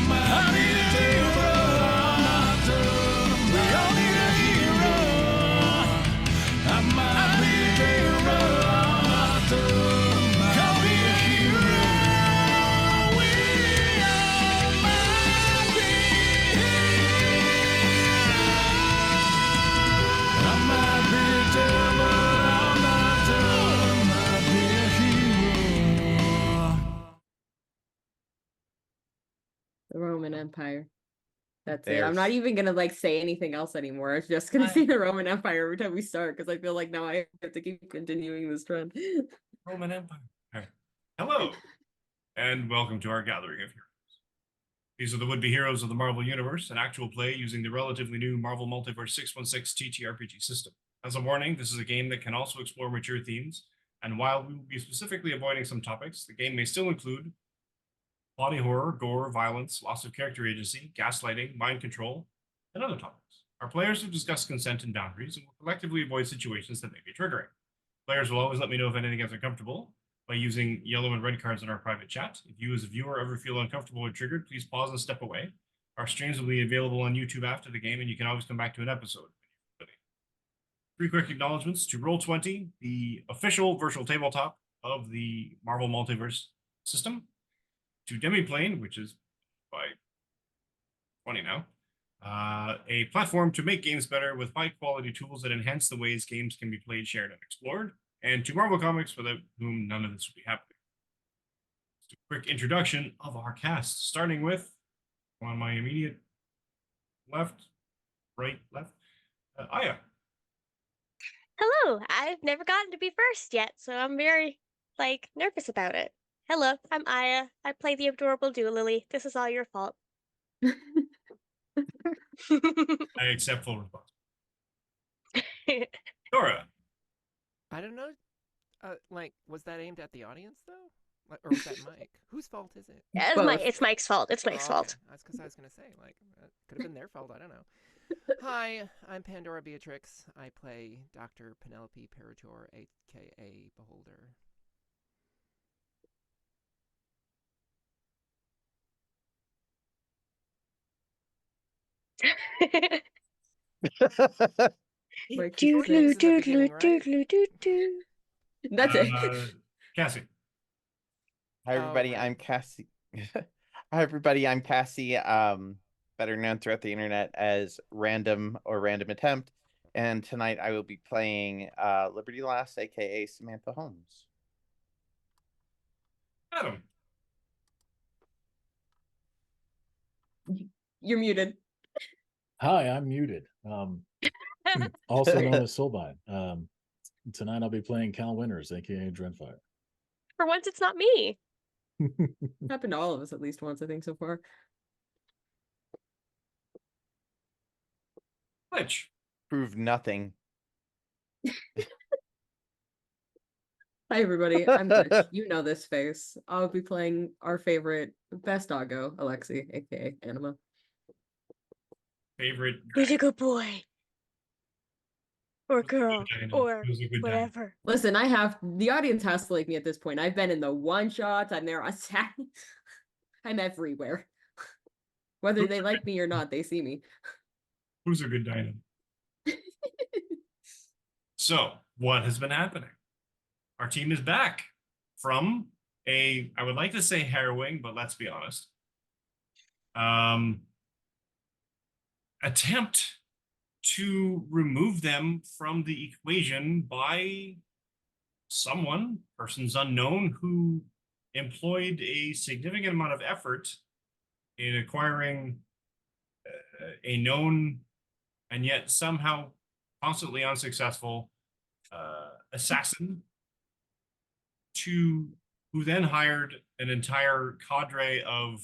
might be a hero, I'm not done. We all need a hero. I might be a hero, I'm not done. Call me a hero. We all might be heroes. I might be a devil, I'm not done. Might be a hero. The Roman Empire. That's it. There's- I'm not even gonna like say anything else anymore. It's just gonna be the Roman Empire every time we start because I feel like now I have to keep continuing this trend. Roman Empire. Hello, and welcome to our gathering of heroes. These are the would-be heroes of the Marvel Universe, an actual play using the relatively new Marvel Multiverse 616 TTRPG system. As a warning, this is a game that can also explore mature themes, and while we will be specifically avoiding some topics, the game may still include body horror, gore, violence, loss of character agency, gaslighting, mind control, and other topics. Our players have discussed consent and boundaries and will collectively avoid situations that may be triggering. Players will always let me know if anything gets uncomfortable by using yellow and red cards in our private chat. If you as a viewer ever feel uncomfortable or triggered, please pause and step away. Our streams will be available on YouTube after the game, and you can always come back to an episode. 3 quick acknowledgements to Roll20, the official virtual tabletop of the Marvel Multiverse system, to Demiplane, which is by 20 now, a platform to make games better with high-quality tools that enhance the ways games can be played, shared, and explored, and to Marvel Comics, without whom none of this would be happening. Just a quick introduction of our cast, starting with, on my immediate left, Aya. Hello, I've never gotten to be first yet, so I'm very, nervous about it. Hello, I'm Aya. I play the adorable Dualily. This is all your fault. I accept full responsibility. Dora. I don't know. Was that aimed at the audience though, or was that Mike? Whose fault is it? It's Mike's fault. It's Mike's fault. That's because I was gonna say could have been their fault. I don't know. Hi, I'm Pandora Beatrix. I play Dr. Penelope Parator, aka Beholder. Like, Doodloo, This is the beginning, doodloo, right? doodloo, doodloo. That's it. Cassie. Oh, Hi everybody, right. I'm Cassie. Hi everybody, I'm Cassie. Better known throughout the internet as Random or Random Attempt. And tonight I will be playing Liberty Lass, aka Samantha Holmes. Adam. You're muted. Hi, I'm muted. Also known as Soulbind. Tonight I'll be playing Cal Winters, aka Dreadfire. For once, it's not me. Happened to all of us at least once, I think, so far. Which? Prove nothing. Hi everybody, I'm Glitch. You know this face. I'll be playing our favorite best doggo, Alexi, aka Anima. Favorite. Who's a good boy? Or girl, or Who's a good guy? whatever. Listen, the audience has to like me at this point. I've been in the one shots, I'm there on Saturday. I'm everywhere. Whether they like me or not, they see me. Who's a good dino? So, what has been happening? Our team is back from I would like to say harrowing, but let's be honest. Attempt to remove them from the equation by persons unknown, who employed a significant amount of effort in acquiring a known and yet somehow constantly unsuccessful assassin, who then hired an entire cadre of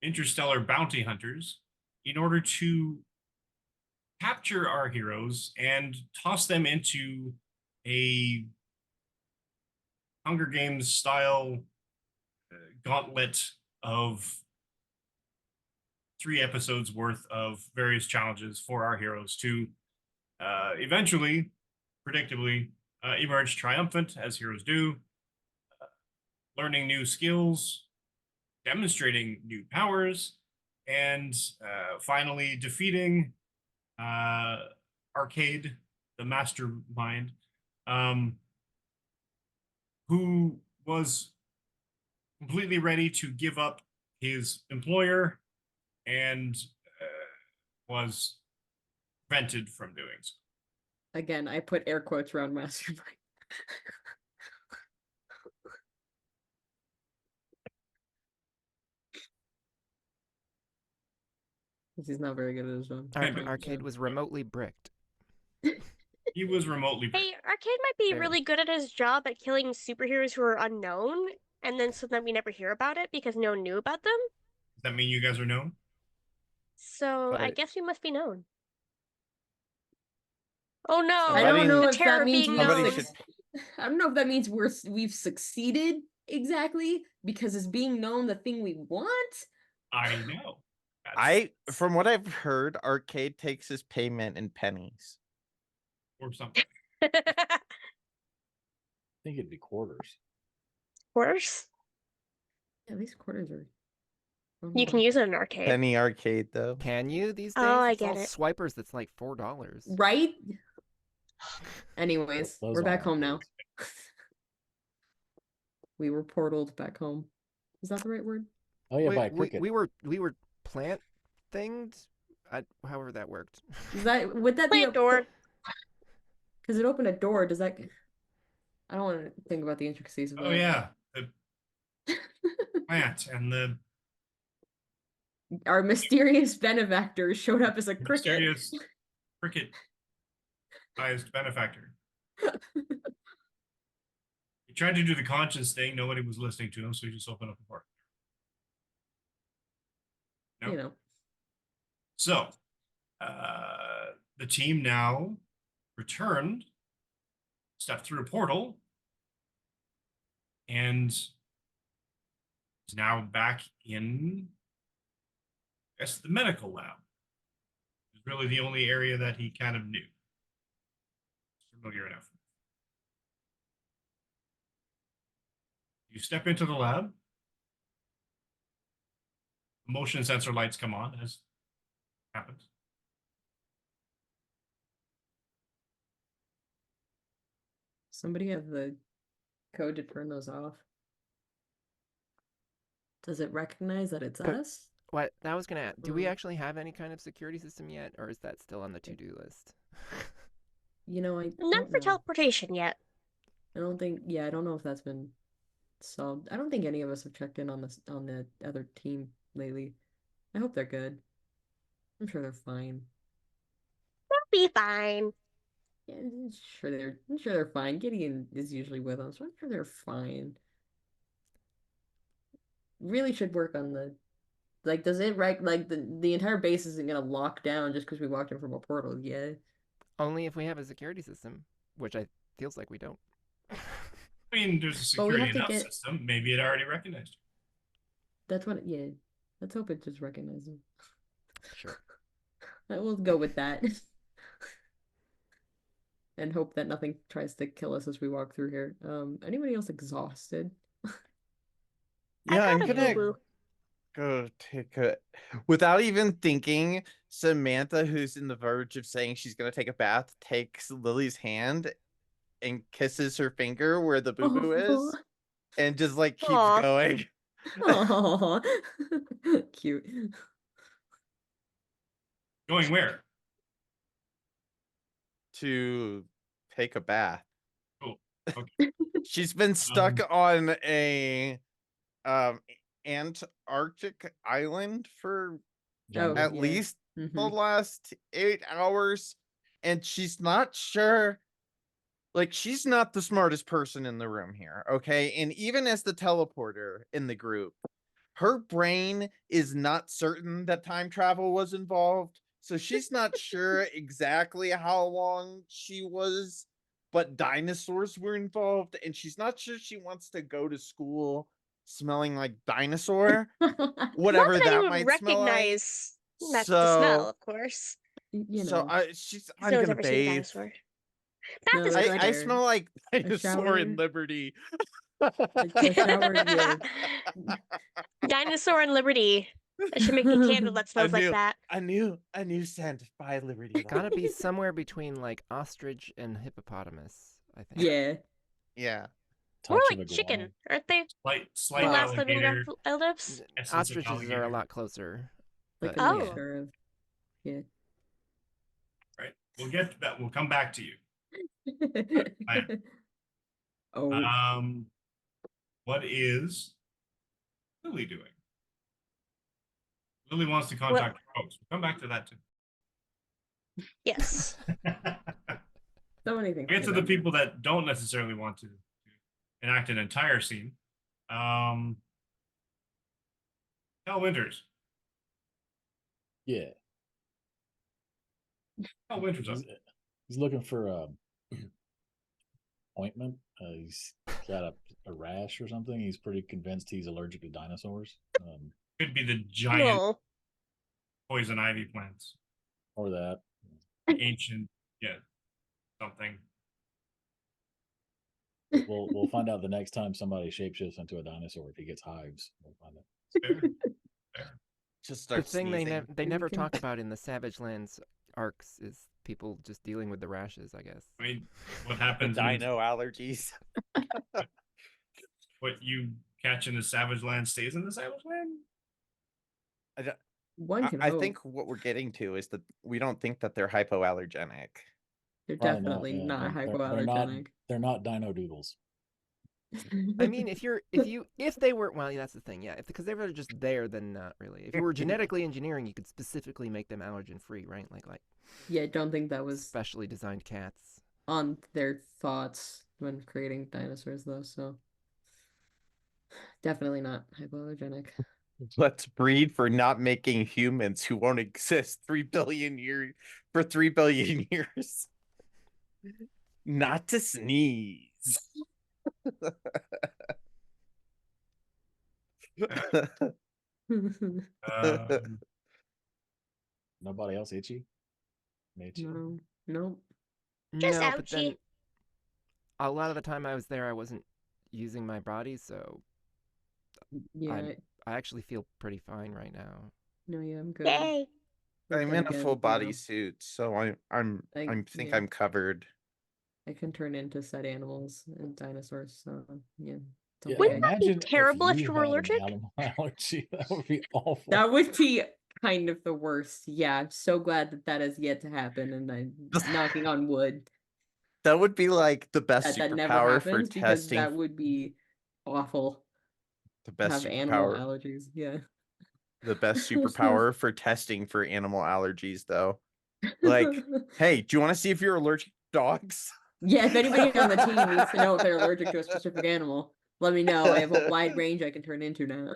interstellar bounty hunters in order to capture our heroes and toss them into a Hunger Games style gauntlet of 3 episodes worth of various challenges for our heroes to eventually, predictably, emerge triumphant, as heroes do, learning new skills, demonstrating new powers, and finally defeating Arcade, the mastermind, who was completely ready to give up his employer and was prevented from doing so. Again, I put air quotes around mastermind. He's not very good at his job. Arcade was remotely bricked. He was remotely. Hey, Arcade might be Fair. really good at his job at killing superheroes who are unknown, and then so then we never hear about it because no one knew about them. Does that mean you guys are known? So I But- guess we must be known. Oh no! I don't know the if terror that means being we've Somebody known. should- I don't know if that means we've succeeded exactly because it's being known the thing we want. I know. That's- From what I've heard, Arcade takes his payment in pennies. or something. I think it'd be quarters. Worse. Yeah, these quarters are. You can use it in arcade. Penny Arcade, though. Can you these days? Oh, I It's all get it. swipers that's like $4. Right? Anyways, Those we're back aren't home now. arcades. We were portaled back home. Is that the right word? Oh yeah, by a we cricket. we were plant thinged. However that worked. Is that would that be Plant door. Because it opened a door. Does that? I don't want to think about the intricacies of Oh that. yeah, the plant and the Our mysterious benefactor showed up as a cricket. mysterious cricket-sized benefactor. He tried to do the conscience thing. Nobody was listening to him, so he just opened up a portal. You know. So, the team now returned, stepped through a portal, and is now back in, I guess, the medical lab. It's really the only area that he kind of knew. Familiar enough. You step into the lab. Motion sensor lights come on, as happens. Somebody have the code to turn those off. Does it recognize that it's But- us? What that was gonna. Do we Mm. actually have any kind of security system yet, or is that still on the to-do list? You know, I Not don't for know. teleportation yet. I don't think. Yeah, I don't know if that's been solved. I don't think any of us have checked in on the other team lately. I hope they're good. I'm sure they're fine. They'll be fine. Yeah, I'm sure they're fine. Gideon is usually with them, so I'm sure they're fine. Really should work on the does it the entire base isn't gonna lock down just because we walked in from a portal, yeah. Only if we have a security system, which I feels like we don't. I mean, there's a But we security have to enough get- system. Maybe it already recognized you. That's what yeah. Let's hope it just recognizes. Sure. We'll go with that. And hope that nothing tries to kill us as we walk through here. Anybody else exhausted? Yeah, I I'm got a gonna boo-boo. go take a. Without even thinking, Samantha, who's in the verge of saying she's gonna take a bath, takes Lily's hand and kisses her finger where the boo boo is, and just like keeps Aw. going. Aw. Cute. Going where? To take a bath. Cool. Okay. She's been stuck on a Antarctic island for Oh, at yeah. least the Mhm. last 8 hours, and she's not sure. Like, she's not the smartest person in the room here, okay? And even as the teleporter in the group, her brain is not certain that time travel was involved. So she's not sure exactly how long she was, but dinosaurs were involved, and she's not sure she wants to go to school smelling like dinosaur, whatever Not that that anyone might smell like. recognize that's the smell, of course. You So know. I'm No one's gonna ever seen a bathe. dinosaur. No, That is that's good. I fair. smell like A dinosaur shower. in Liberty. A shower, yeah. Dinosaur and Liberty. I should make a candle that smells like that. A new scent by Liberty. Gotta be somewhere between like ostrich and hippopotamus, I think. Yeah. Yeah. More Touch of like iguana. chicken, aren't they? Slight The last living alligator. relatives. Essence of Ostriches are alligator. a lot closer. Like but a Oh. yeah. mixture of. Yeah. Right. We'll get to that. We'll come back to you. Oh. What is Lily doing? Lily wants to contact her folks. We'll come back to that too. Yes. So many things. We'll get to the people that don't necessarily want to enact an entire scene. Hal Winters. Yeah. Hal Winters up. He's looking for ointment. He's got a rash or something. He's pretty convinced he's allergic to dinosaurs. Could be the giant Cool. poison ivy plants. Or that. Ancient, something. We'll find out the next time somebody shapeshifts into a dinosaur if he gets hives. We'll find out. Fair. Just The start thing sneezing. they never can- talk about in the Savage Lands arcs is people just dealing with the rashes, I guess. I mean, what The happens is dino allergies. what you catch in the Savage Land stays in the Savage Land? One can I hope. think what we're getting to is that we don't think that they're hypoallergenic. They're Probably definitely yeah. not They're hypoallergenic. They're not dino doodles. I mean, if they were, well, that's the thing, yeah. Because they were just there, then not really. If you were genetically engineering, you could specifically make them allergen free, right? Like Yeah, I don't think that was specially designed cats. on their thoughts when creating dinosaurs, though. So definitely not hypoallergenic. Let's breed for not making humans who won't exist 3 billion years. Not to sneeze. Nobody else itchy? Itchy? No, nope. Just No, but then ouchie. a lot of the time I was there, I wasn't using my body, so Yeah, I actually feel pretty fine right now. no, yeah, I'm good. Yay. But I'm then in a again, full you body know, suit, so I think yeah. I'm covered. I can turn into said animals and dinosaurs. So yeah, it's Yeah, okay. Wouldn't that be imagine terrible if you were had an allergic? animal allergy. That would be awful. That would be kind of the worst. Yeah, I'm so glad that that has yet to happen, and I'm knocking on wood That would be like the best that never superpower for happens because testing. that would be awful. The To best have animal superpower. allergies. Yeah. The best superpower for testing for animal allergies, though. Like, hey, do you want to see if you're allergic to dogs? Yeah, if anybody on the team needs to know if they're allergic to a specific animal, let me know. I have a wide range I can turn into now.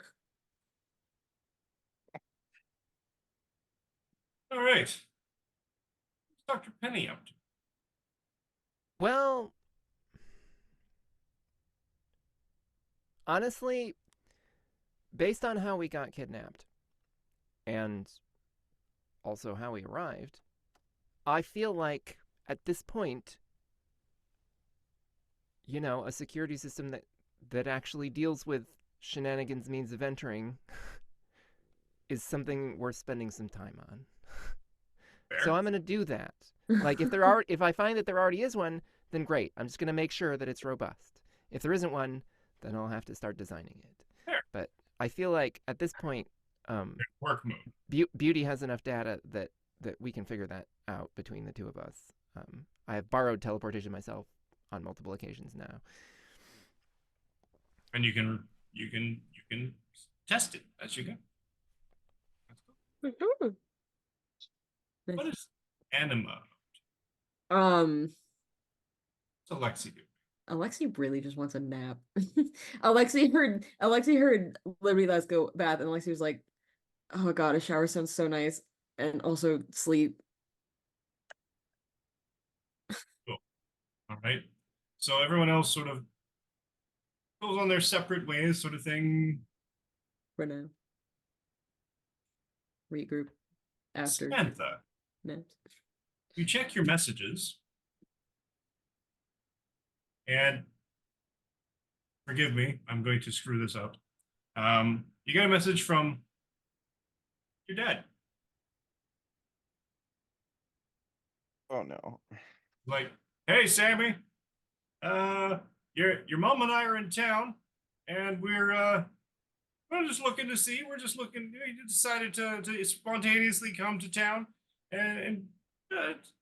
All right. What's Dr. Penny up to? Well, honestly, based on how we got kidnapped and also how we arrived, I feel like at this point, you know, a security system that actually deals with shenanigans means of entering is something worth spending some time on. Fair. So I'm going to do that. Like if I find that there already is one, then great. I'm just going to make sure that it's robust. If there isn't one, then I'll have to start designing it. Fair. But I feel like at this point, Work mode. Beauty has enough data that we can figure that out between the two of us. I have borrowed teleportation myself on multiple occasions now. And you can test it as you go. That's cool. Mhm. What is Anima? Um, What's Alexi doing? Alexi really just wants a nap. Alexi heard Liberty Let's Go bath, and Alexi was like, "Oh God, a shower sounds so nice," and also sleep. All right. So everyone else sort of goes on their separate ways, sort of thing. For now. Regroup after Samantha, naps. you check your messages, and Forgive me, I'm going to screw this up. You get a message from your dad. Oh no. Like, hey, Sammy, your mom and I are in town, and we're just looking to see. We're just looking. We decided to spontaneously come to town, and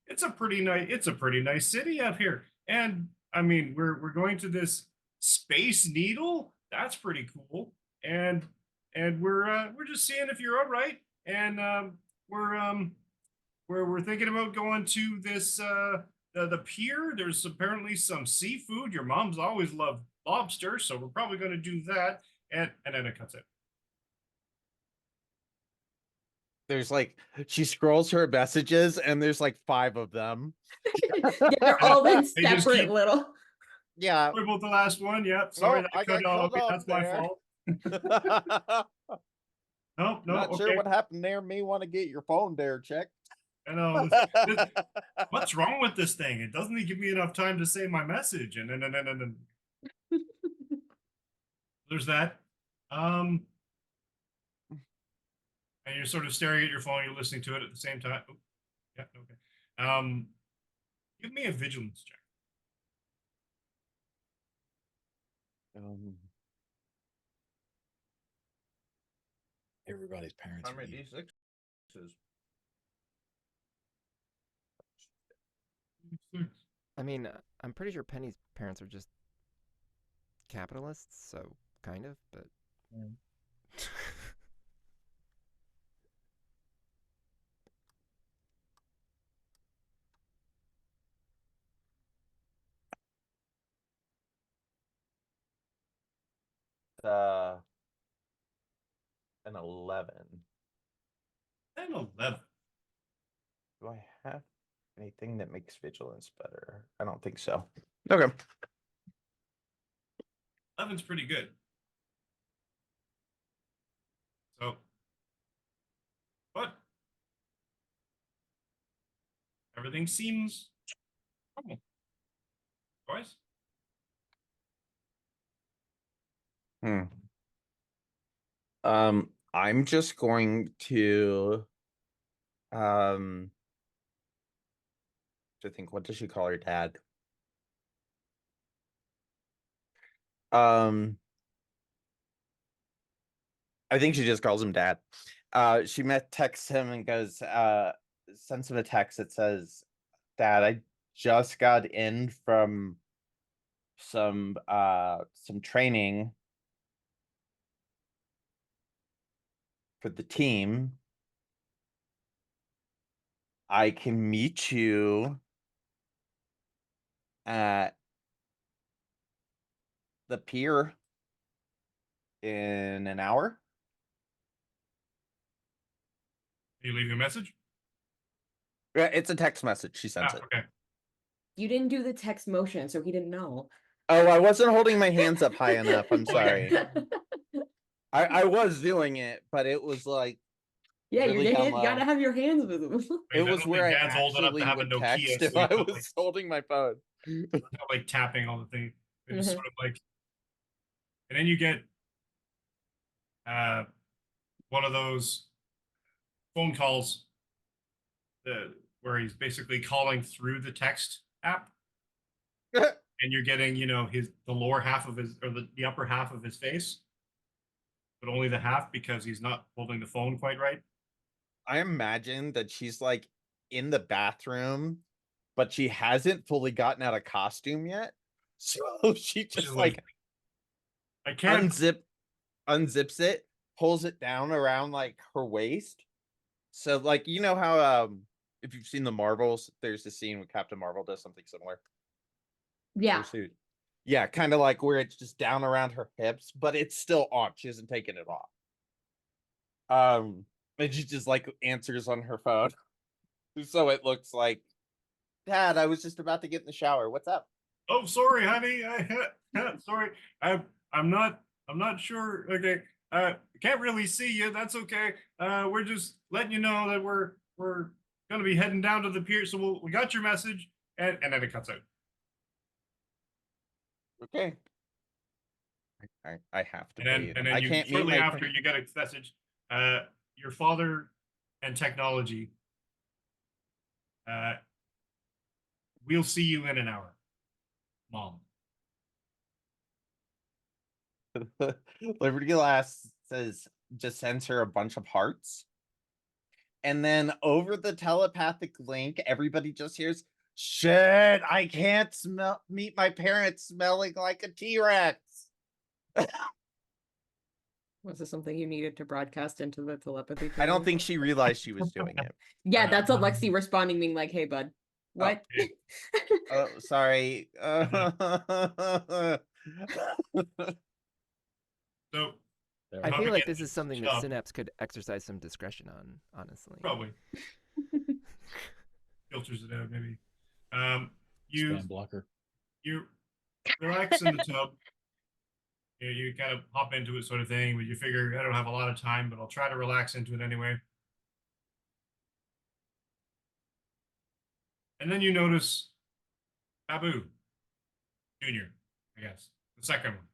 it's a pretty nice city up here. And I mean, we're going to this Space Needle. That's pretty cool. And we're just seeing if you're all right. And we're thinking about going to this the pier. There's apparently some seafood. Your mom's always loved lobster, so we're probably going to do that. And then it cuts it. There's like she scrolls her messages and there's like 5 of them. Yeah, they're all in They just separate keep- little. Yeah. Sorry about the last one. Yep. Sorry, Oh, I that got cut cut off That's my there. fault. No, Not okay. sure what happened there. May want to get your phone there checked. I know. What's wrong with this thing? It doesn't give me enough time to say my message, and then there's that. And you're sort of staring at your phone. You're listening to it at the same time. Oh, yeah. Okay. Give me a vigilance check. Everybody's parents. How are many evil. D6s? I mean, I'm pretty sure Penny's parents are just capitalists, so kind of, but. An 11. And 11. Do I have anything that makes vigilance better? I don't think so. Okay. 11's pretty good. So, but everything seems normal. Boys? I'm just going to think, what does she call her dad? I think she just calls him dad. She texts him and goes, sends him a text that says, Dad, I just got in from some training for the team. I can meet you at the pier in an hour. You leave a message? Yeah, it's a text message. She sends it. Okay. You didn't do the text motion, so he didn't know. Oh, I wasn't holding my hands up high enough. I'm sorry. I was doing it, but it was like, Yeah, really you down low. gotta have your hands with him. It was where I Dad's old enough to actually have a would Nokia, text so if he's I not, was holding my phone. like tapping all the things. It's Mhm. sort of like, and then you get one of those phone calls where he's basically calling through the text app, and you're getting, the lower half of his, or the upper half of his face, but only the half because he's not holding the phone quite right. I imagine that she's like in the bathroom, but she hasn't fully gotten out of costume yet. So she just She's like, I can't. unzips it, pulls it down around like her waist. So like, you know how if you've seen the Marvels, there's a scene where Captain Marvel does something similar. Yeah. Yeah, kind of like where it's just down around her hips, but it's still on. She hasn't taken it off. And she just like answers on her phone. So it looks like, Dad, I was just about to get in the shower. What's up? Oh, sorry, honey. Sorry. I'm not sure. Okay. Can't really see you. That's okay. We're just letting you know that we're gonna be heading down to the pier. So we got your message, and then it cuts out. Okay. I have to And then, bathe. and then I you can't meet shortly my after you get a message. Your father and technology. We'll see you in an hour, Mom. Liberty Lass says, just sends her a bunch of hearts. And then over the telepathic link, everybody just hears, shit, I can't meet my parents smelling like a T-Rex. Was this something you needed to broadcast into the telepathy? I don't channel? think she realized she was doing it. Yeah, that's Alexi responding, being like, "Hey, bud, what?" Oh, sorry. So There I we feel go. like this is something that Shove. Synapse could exercise some discretion on, honestly. probably filters it out, maybe. You Spam blocker. you relax in the tub. You kind of hop into it, sort of thing, but you figure I don't have a lot of time, but I'll try to relax into it anyway. And then you notice Babu Junior, I guess, the second one,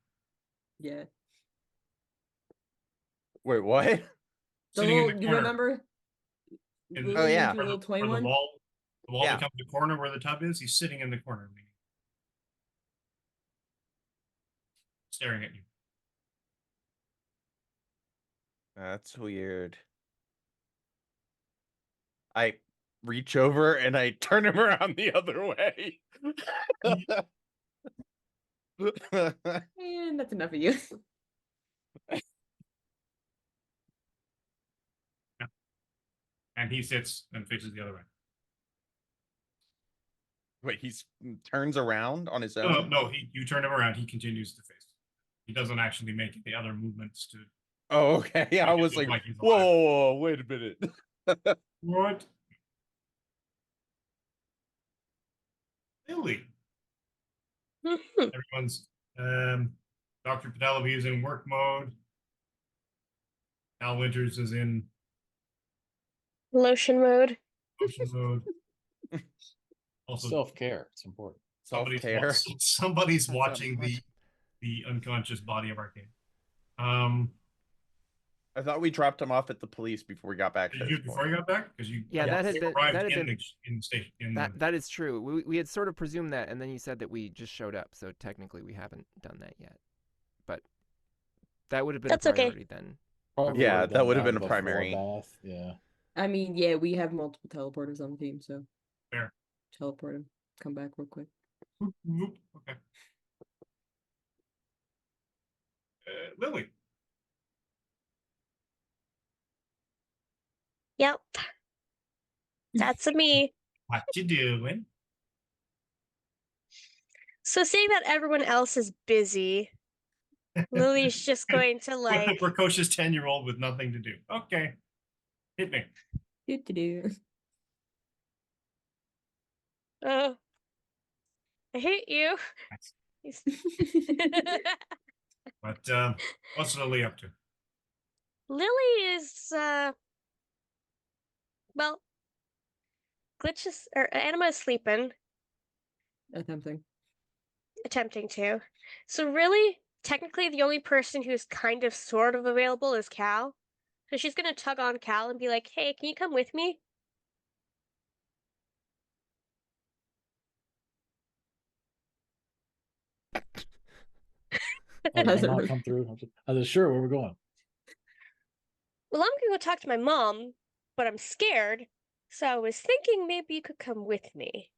Yeah. Wait, what? The sitting in little, the you corner. remember? In Little Oh, yeah. Yankee, little toy where one. the wall Yeah. becomes the corner where the tub is. He's sitting in the corner, staring at you. That's weird. I reach over and I turn him around the other way. And that's enough of you. And he sits and faces the other way. Wait, he's turns around on his No, own? no, you turn him around. He continues to face. He doesn't actually make the other movements to. Oh, okay. I Make it was look like, he's whoa, alive. whoa, whoa, wait a minute. What? Lily. Everyone's Dr. Penelope is in work mode. Al Winters is in Lotion mode. motion mode. Also, Self-care. It's important. Self-care. Somebody's That's watching much- the unconscious body of Arcane. I thought we dropped him off at the police before we got back to Did you this before point. you got back? Because you Yeah, that had you been- arrived that had in been- the station. That is true. We had sort of presumed that, and then you said that we just showed up, so technically we haven't done that yet. But that would have been That's a okay. priority then. Probably Yeah, would've that done would have that been a before primary. Bath. Yeah. I mean, yeah, we have multiple teleporters on the team, so Fair. teleport him. Come back real quick. Okay. Lily. Yep. That's a me. What you doing? So seeing that everyone else is busy, Lily's just going to With a like precocious 10-year-old with nothing to do. Okay. Hit me. Do. I hate you. But what's Lily up to? Lily is well, glitches or Anima is sleeping, Attempting. attempting to. So really, technically the only person who's kind of sort of available is Cal. So she's gonna tug on Cal and be like, "Hey, can you come with me?" Oh, did Has I it not really- come through? I was sure where we're going. Well, I'm gonna go talk to my mom, but I'm scared. So I was thinking maybe you could come with me.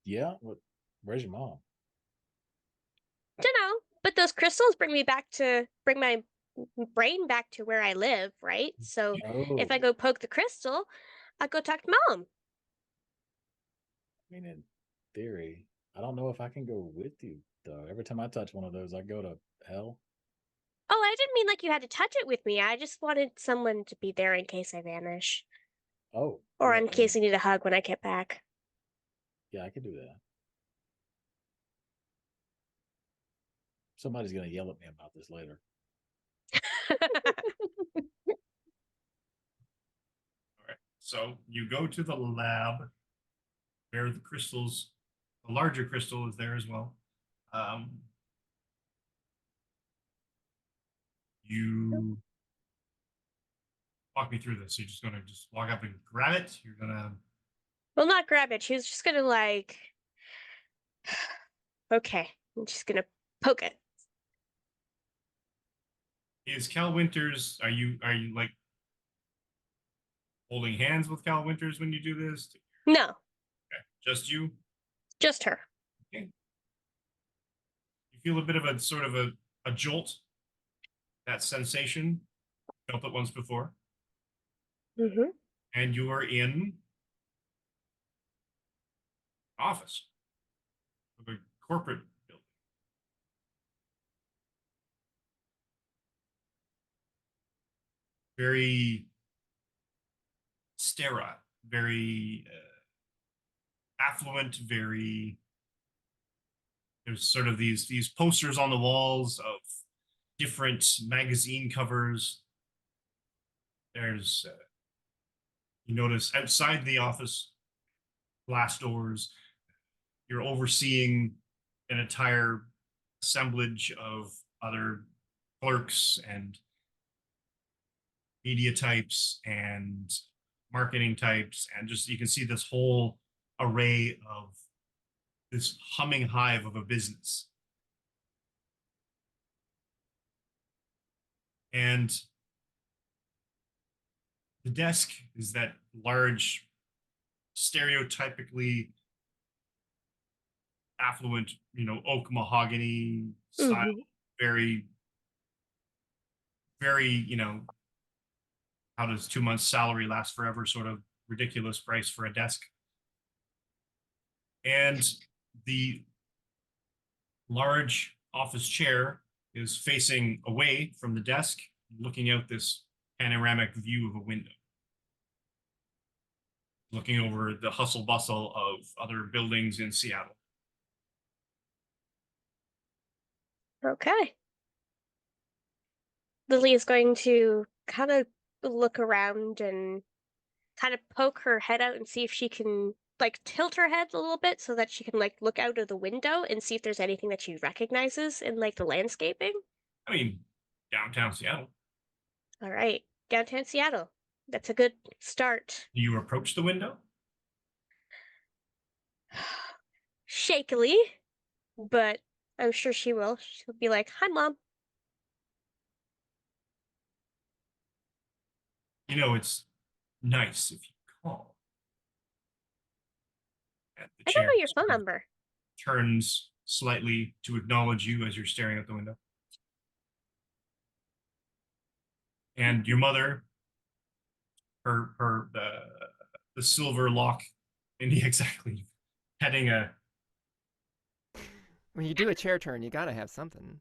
Yeah. What? Where's your mom? Dunno, but those crystals bring my brain back to where I live, right? So if I Oh, go poke the crystal, I go talk to mom. I mean, in theory, I don't know if I can go with you though. Every time I touch one of those, I go to hell. Oh, I didn't mean like you had to touch it with me. I just wanted someone to be there in case I vanish. Oh, Or yeah, in case you need a hug when I get back. yeah, I could do that. Somebody's gonna yell at me about this later. All right. So you go to the lab where the crystals, the larger crystal is there as well. You walk me through this. You're just gonna just walk up and grab it. You're gonna. Well, not grab it. She's just gonna like, okay, and she's gonna poke it. Is Cal Winters? Are you like holding hands with Cal Winters when you do this? No, Okay. Just you. just her. Okay. You feel a bit of a sort of a jolt. That sensation. Felt it once before. Mm-hmm. And you are in office of a corporate building. Very sterile, very affluent, very. There's sort of these posters on the walls of different magazine covers. There's you notice outside the office, glass doors. You're overseeing an entire assemblage of other clerks and media types and marketing types, and just you can see this whole array of this humming hive of a business. And the desk is that large, stereotypically affluent, oak mahogany style, very, very, how does 2 months salary last forever sort of ridiculous price for a desk. And the large office chair is facing away from the desk, looking out this panoramic view of a window, looking over the hustle bustle of other buildings in Seattle. Okay. Lily is going to kind of look around and kind of poke her head out and see if she can like tilt her head a little bit so that she can like look out of the window and see if there's anything that she recognizes in like the landscaping. I mean, downtown Seattle. All right, downtown Seattle. That's a good start. Do you approach the window? Shakily, but I'm sure she will. She'll be like, "Hi, Mom." It's nice if you call. And the I don't chair know your phone number. turns slightly to acknowledge you as you're staring out the window. And your mother, the silver lock, Indy, exactly, heading When you do a chair turn, you gotta have something.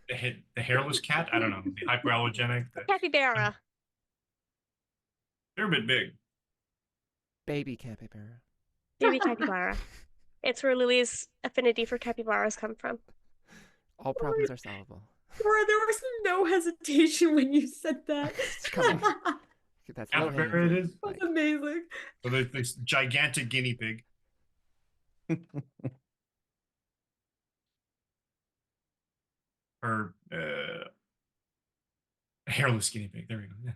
the hairless cat. I don't know, the hypoallergenic. Capybara. They're a bit big. Baby capybara. Baby capybara. It's where Lily's affinity for capybaras come from. All problems are solvable. Laura, there was no hesitation when you said that. Come on. That's low Capybara it hanging is. fruit. That's amazing. So there's this gigantic guinea pig. Or hairless guinea pig. There we go. Yeah.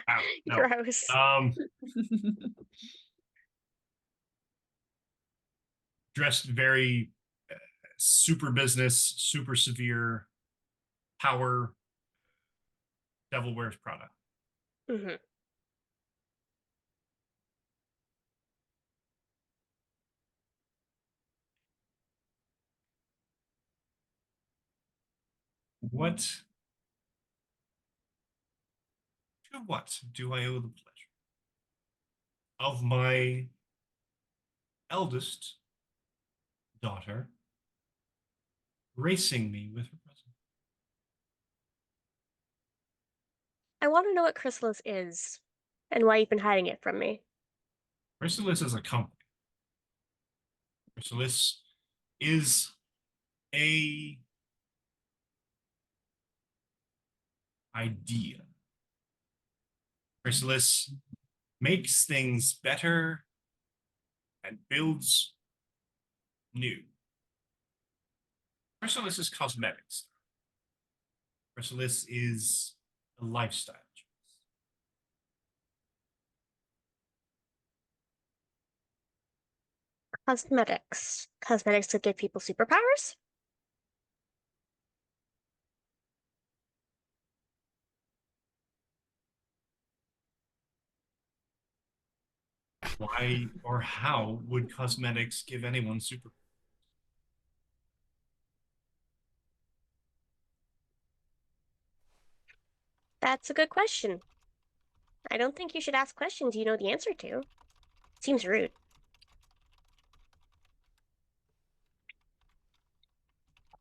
Wow, no. Gross. Dressed very super business, super severe, power, Devil Wears Prada. Mm-hmm. What do I owe the pleasure of my eldest daughter gracing me with her presence? I want to know what Chrysalis is and why you've been hiding it from me. Chrysalis is a company. Chrysalis is a idea. Chrysalis makes things better and builds new. Chrysalis is cosmetics. Chrysalis is a lifestyle choice. Cosmetics. Cosmetics that give people superpowers? Why or how would cosmetics give anyone super? That's a good question. I don't think you should ask questions you know the answer to. Seems rude.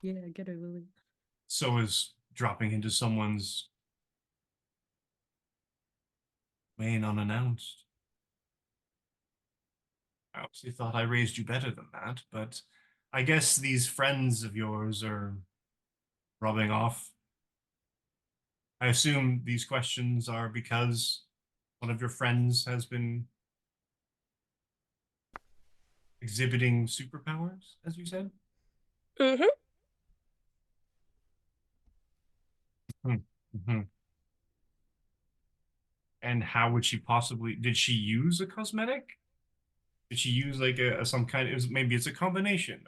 Yeah, get her, Lily. So is dropping into someone's main unannounced. I obviously thought I raised you better than that, but I guess these friends of yours are rubbing off. I assume these questions are because one of your friends has been exhibiting superpowers, as you said? Mm-hmm. Mm-hmm. And how would she possibly, did she use a cosmetic? Did she use like some kind of, maybe it's a combination.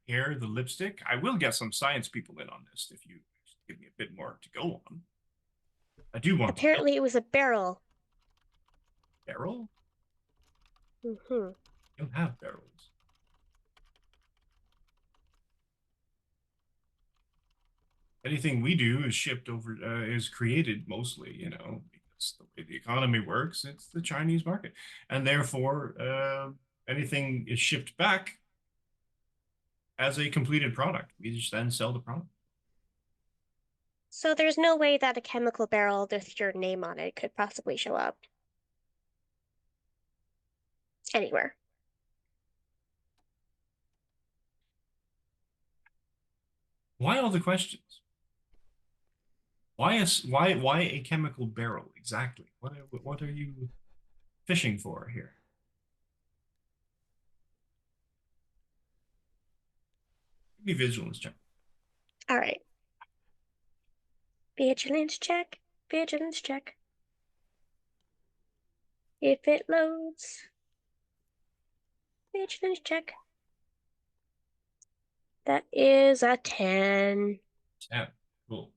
Here, the lipstick. I will get some science people in on this if you give me a bit more to go on. I do want to know. Apparently it was a barrel. Barrel? Mm-hmm. You don't have barrels. Anything we do is shipped over, is created mostly, you know, because the way the economy works, it's the Chinese market. And therefore, anything is shipped back as a completed product. We just then sell the product. So there's no way that a chemical barrel with your name on it could possibly show up anywhere. Why all the questions? Why a chemical barrel exactly? What are you fishing for here? Give me vigilance check. All right. Vigilance check. Vigilance check. If it loads. Vigilance check. That is a 10. Yeah, cool.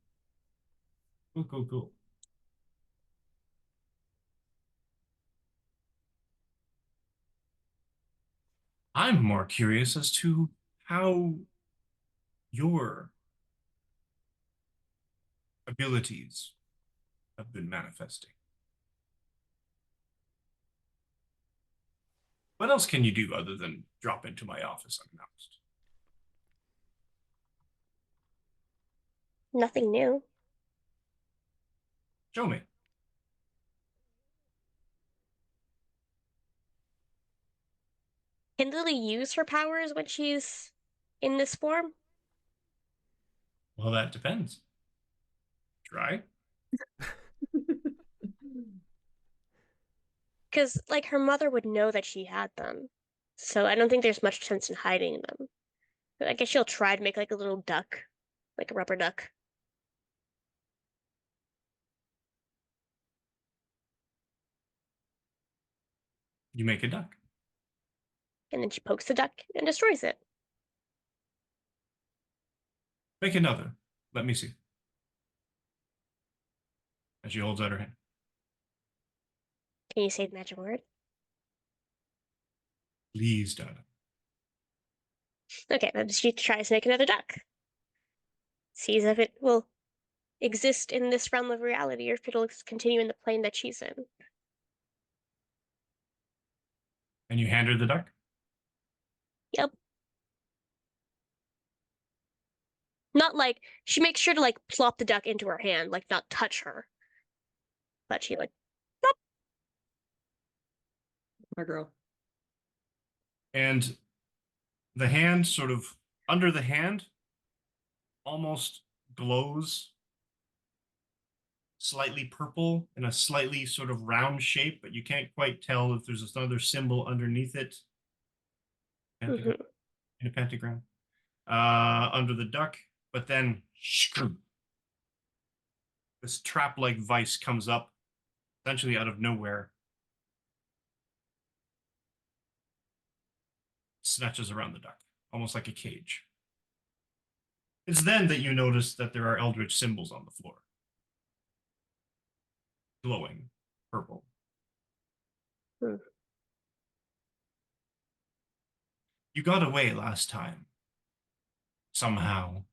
Cool. I'm more curious as to how your abilities have been manifesting. What else can you do other than drop into my office unannounced? Nothing new. Show me. Can Lily use her powers when she's in this form? Well, that depends. Try. Because, like, her mother would know that she had them. So I don't think there's much sense in hiding them. But I guess she'll try to make, like, a little duck. Like a rubber duck. You make a duck. And then she pokes the duck and destroys it. Make another. Let me see. And she holds out her hand. Can you say the magic word? Please, darling. Okay, then she tries to make another duck. Sees if it will exist in this realm of reality or if it'll continue in the plane that she's in. And you hand her the duck? Yep. Not like she makes sure to like plop the duck into her hand, like not touch her. But she like plop. My girl. And the hand sort of under the hand almost glows slightly purple in a slightly sort of round shape, but you can't quite tell if there's another symbol underneath it. Pentagram, in a pentagram. Under the duck, but then this trap-like vice comes up, essentially out of nowhere, snatches around the duck, almost like a cage. It's then that you notice that there are eldritch symbols on the floor, glowing purple. Hmm. You got away last time. Somehow.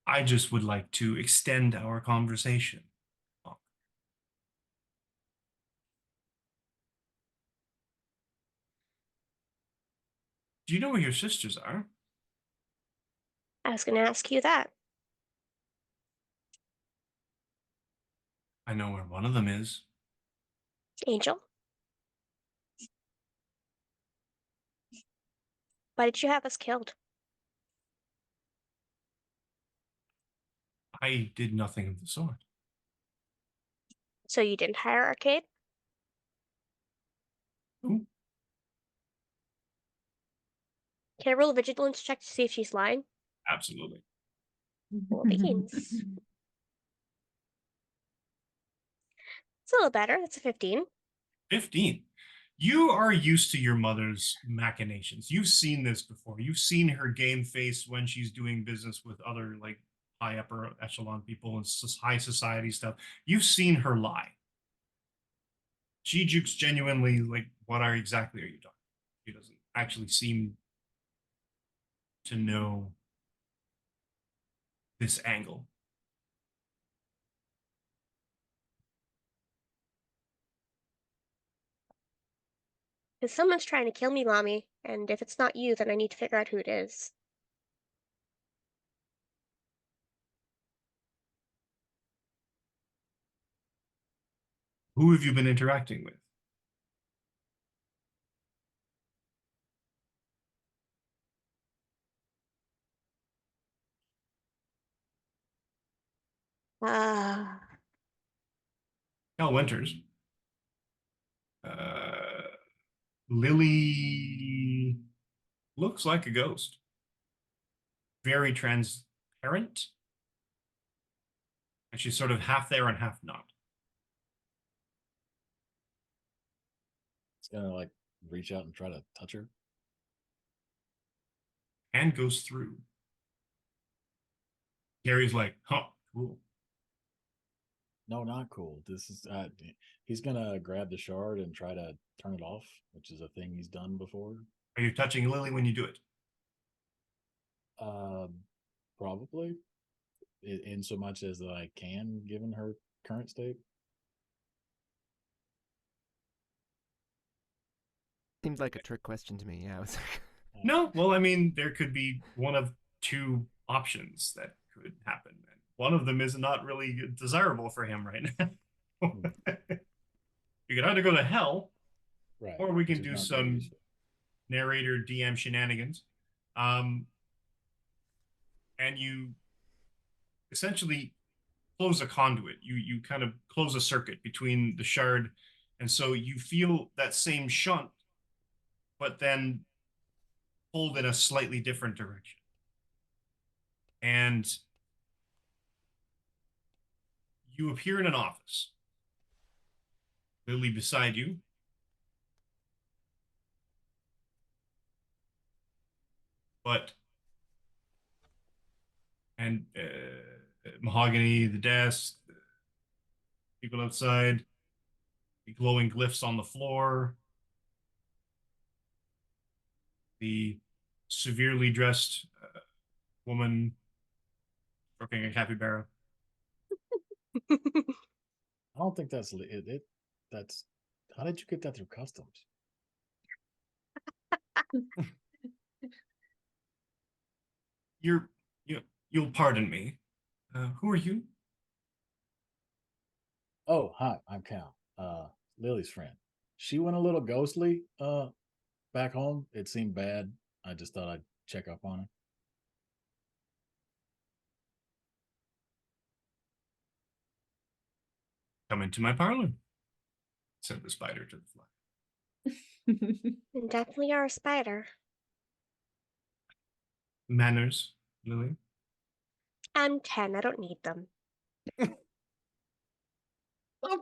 I just would like to extend our conversation. Do you know where your sisters are? I was going to ask you that. I know where one of them is. Angel? Why did you have us killed? I did nothing of the sort. So you didn't hire Arcade? Who? Can I roll a vigilance check to see if she's lying? Absolutely. Well, beans. It's a little better. That's a 15. 15. You are used to your mother's machinations. You've seen this before. You've seen her game face when she's doing business with other like high upper echelon people and high society stuff. You've seen her lie. She jukes genuinely like, what are exactly are you talking? She doesn't actually seem to know this angle. Because someone's trying to kill me, Mommy, and if it's not you, then I need to figure out who it is. Who have you been interacting with? Ah. Cal Winters. Lily looks like a ghost. Very transparent. And she's sort of half there and half not. It's gonna like reach out and try to touch her. Hand goes through. Gary's like, huh, cool. No, not cool. This is he's gonna grab the shard and try to turn it off, which is a thing he's done before. Are you touching Lily when you do it? Probably in so much as that I can, given her current state. Seems like a trick question to me. Yeah, I was like, No, well, I mean, there could be one of two options that could happen. And one of them is not really desirable for him right now. You could either go to hell, Right. or we can which is do not some great. narrator DM shenanigans. And you essentially close a conduit. You kind of close a circuit between the shard, and so you feel that same shunt, but then pulled in a slightly different direction. And you appear in an office. Lily beside you. And mahogany, the desk, the people outside, the glowing glyphs on the floor, the severely dressed woman stroking a capybara. I don't think that's it. That's how did you get that through customs? You'll pardon me. Who are you? Oh, hi, I'm Cal. Lily's friend. She went a little ghostly back home. It seemed bad. I just thought I'd check up on her. Come into my parlor, said the spider to the fly. And definitely are a spider. manners, Lily? I'm 10. I don't need them. Love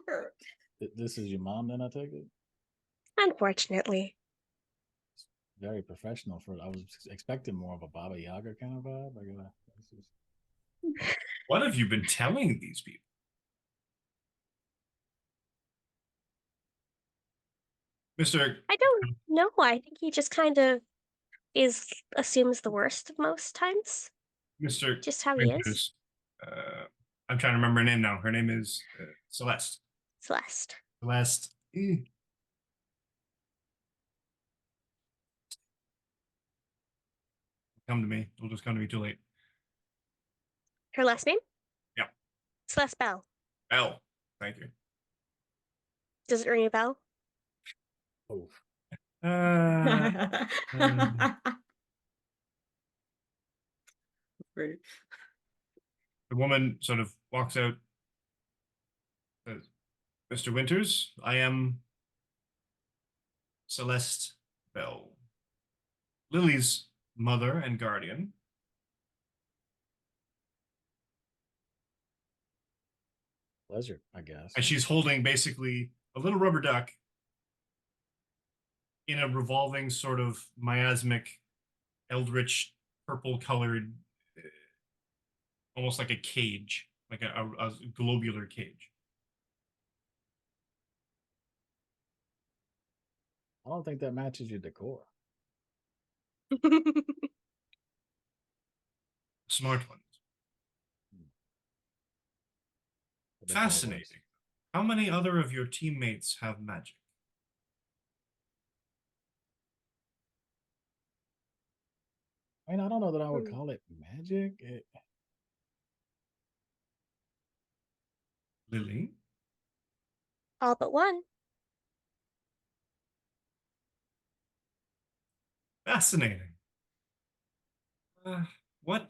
her. This is your mom, then I take it. Unfortunately. Very professional for. I was expecting more of a Baba Yaga kind of vibe. This is... What have you been telling these people? Mr. I don't know. I think he just kind of assumes the worst most times. Mr. Just how he is. Winters, I'm trying to remember her name now. Her name is Celeste. Celeste. Celeste. Come to me. It'll just come to me too late. Her last name? Yeah. Celeste Bell. Bell. Thank you. Does it ring a bell? Oh, Great. The woman sort of walks out. Says, Mr. Winters, I am Celeste Bell, Lily's mother and guardian. pleasure, I guess. And she's holding basically a little rubber duck in a revolving sort of miasmic, eldritch, purple-colored, almost like a cage, like a globular cage. I don't think that matches your decor. Smart ones. But that's all it was. Fascinating. How many other of your teammates have magic? I mean, I don't know that I would call it magic. Lily? All but one. Fascinating. What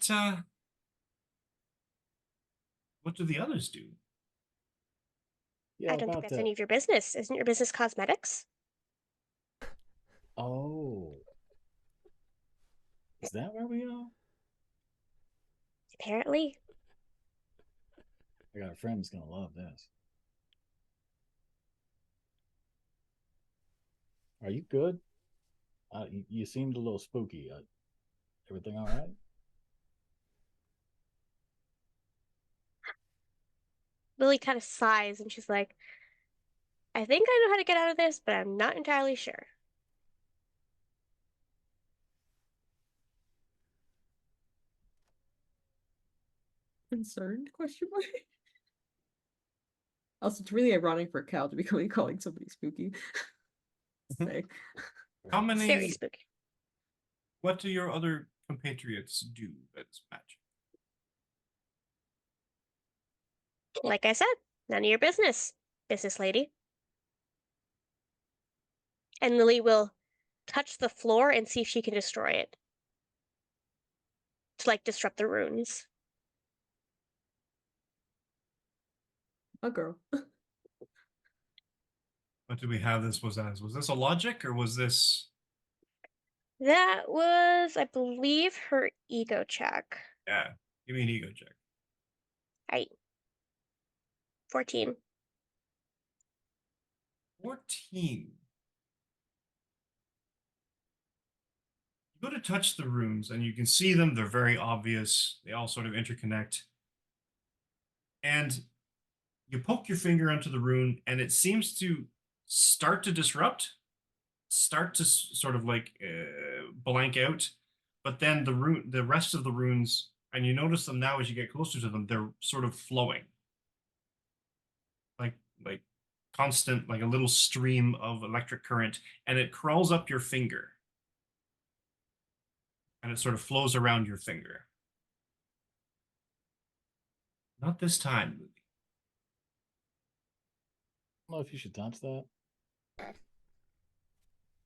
do the others do? Yeah, I don't think about that's that. any of your business. Isn't your business cosmetics? Oh, is that where we are? Apparently. I got a friend that's gonna love this. Are you good? You seemed a little spooky. Everything all right? Lily kind of sighs and she's like, I think I know how to get out of this, but I'm not entirely sure. Concerned? Question mark. Also, it's really ironic for Cal to be calling somebody spooky. Say. How Very many? spooky. What do your other compatriots do that's magic? Like I said, none of your business, business lady. And Lily will touch the floor and see if she can destroy it. To like disrupt the runes. A girl. What do we have this was as? Was this a logic or was this? That was, I believe, her ego check. Yeah, give me an ego check. 14. 14. You go to touch the runes and you can see them. They're very obvious. They all sort of interconnect. And you poke your finger onto the rune and it seems to start to disrupt, start to sort of like blank out. But then the rest of the runes, and you notice them now as you get closer to them, they're sort of flowing. Like constant, like a little stream of electric current, and it crawls up your finger. And it sort of flows around your finger. Not this time, Lily. I don't know if you should touch that.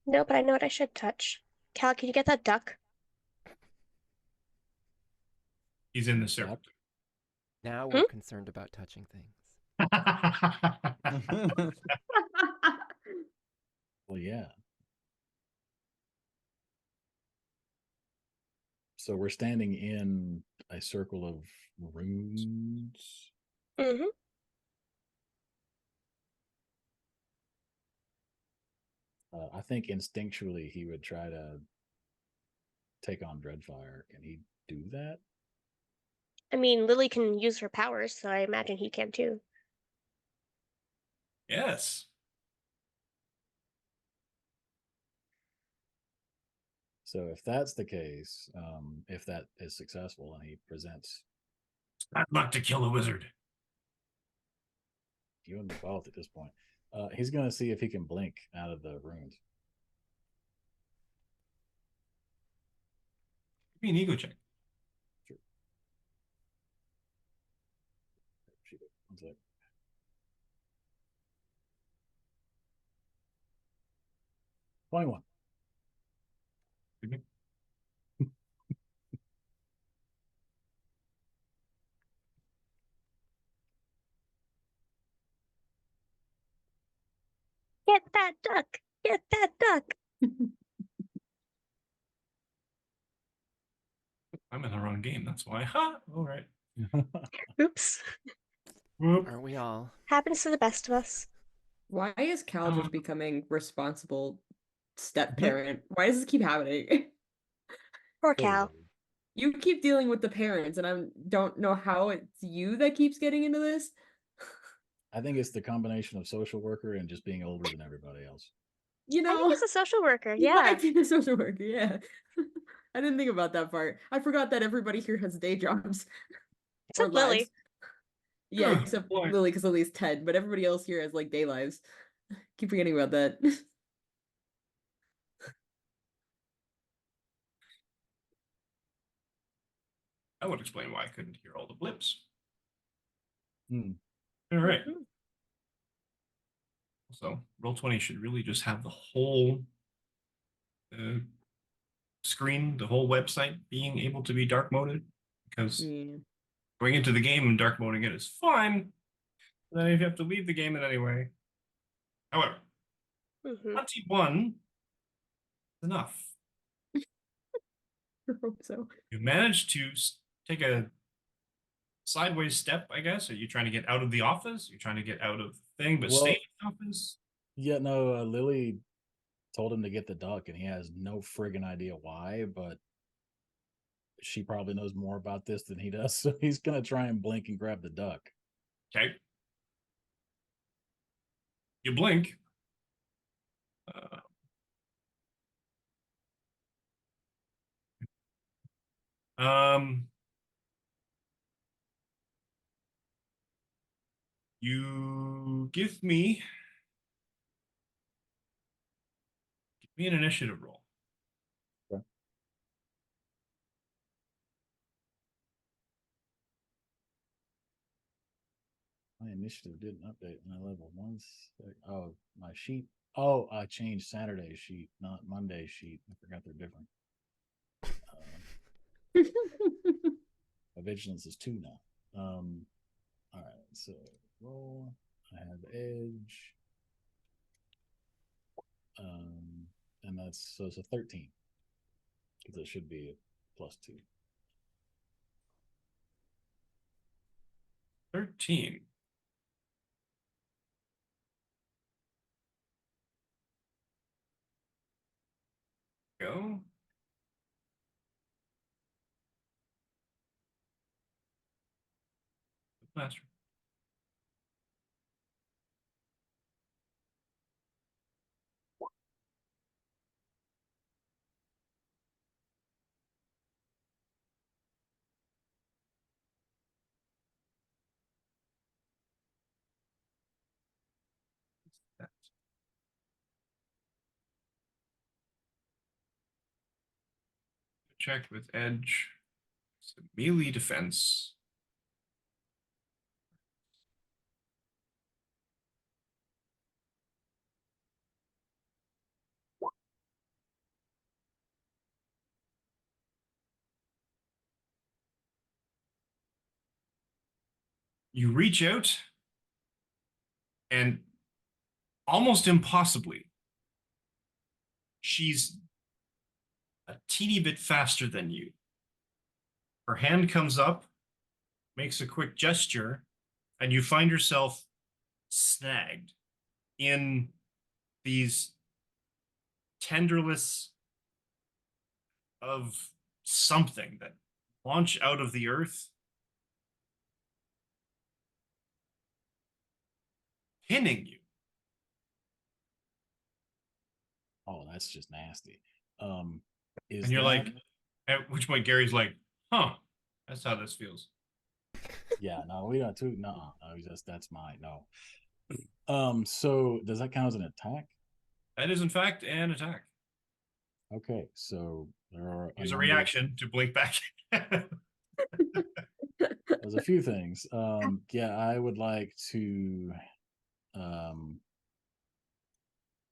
No, but I know what I should touch. Cal, can you get that duck? He's in the circle. Now we're concerned about touching things. Well, yeah. So we're standing in a circle of runes. Mm-hmm. I think instinctually he would try to take on Dreadfire. Can he do that? I mean, Lily can use her powers, so I imagine he can too. Yes. So if that's the case, if that is successful and he presents Bad luck to kill a wizard. you and me both at this point, he's going to see if he can blink out of the runes. Give me an ego check. Sure. One sec. $21. Get that duck! Get that duck! I'm in the wrong game. That's why. Ha! All right. Oops. Whoop. Aren't we all? Happens to the best of us. Why is Cal just becoming responsible step parent? Why does this keep happening? Poor Cal. You keep dealing with the parents, and I don't know how it's you that keeps getting into this. I think it's the combination of social worker and just being older than everybody else. You I know, think he's a social worker. he Yeah. might be a social worker. Yeah, I didn't think about that part. I forgot that everybody here has day jobs. Except or Lily. lives. Yeah, Ugh, except boy. Lily, because Lily's 10, but everybody else here has like day lives. Keep forgetting about that. That would explain why I couldn't hear all the blips. Hmm. All right. Mhm. So Roll20 should really just have the whole screen, the whole website being able to be dark moded, because Yeah. going into the game and dark moding it is fine. Then if you have to leave the game in any way. However, Mhm. 21 is enough. I hope so. You managed to take a sideways step, I guess. Are you trying to get out of the office? You're trying to get out of the thing, but Well- stay in the office? Yeah, no, Lily told him to get the duck, and he has no friggin' idea why, but she probably knows more about this than he does, so he's gonna try and blink and grab the duck. Okay. You blink. You give me an initiative roll. Okay. My initiative didn't update when I level one. Oh, my sheet. Oh, I changed Saturday's sheet, not Monday's sheet. I forgot they're different. My vigilance is 2 now. All right, so roll. I have edge. And that's so it's a 13. Because it should be a +2. 13. Go. Master. Check with edge. It's a melee defense. You reach out and almost impossibly, she's a teeny bit faster than you. Her hand comes up, makes a quick gesture, and you find yourself snagged in these tendrils of something that launch out of the earth, pinning you. Oh, that's just nasty. And you're like, at which point Gary's like, huh, that's how this feels. yeah, no, we don't too. No, that's mine. No. So does that count as an attack? That is, in fact, an attack. Okay, so there are Use a reaction to blink back. There's a few things. Yeah, I would like to.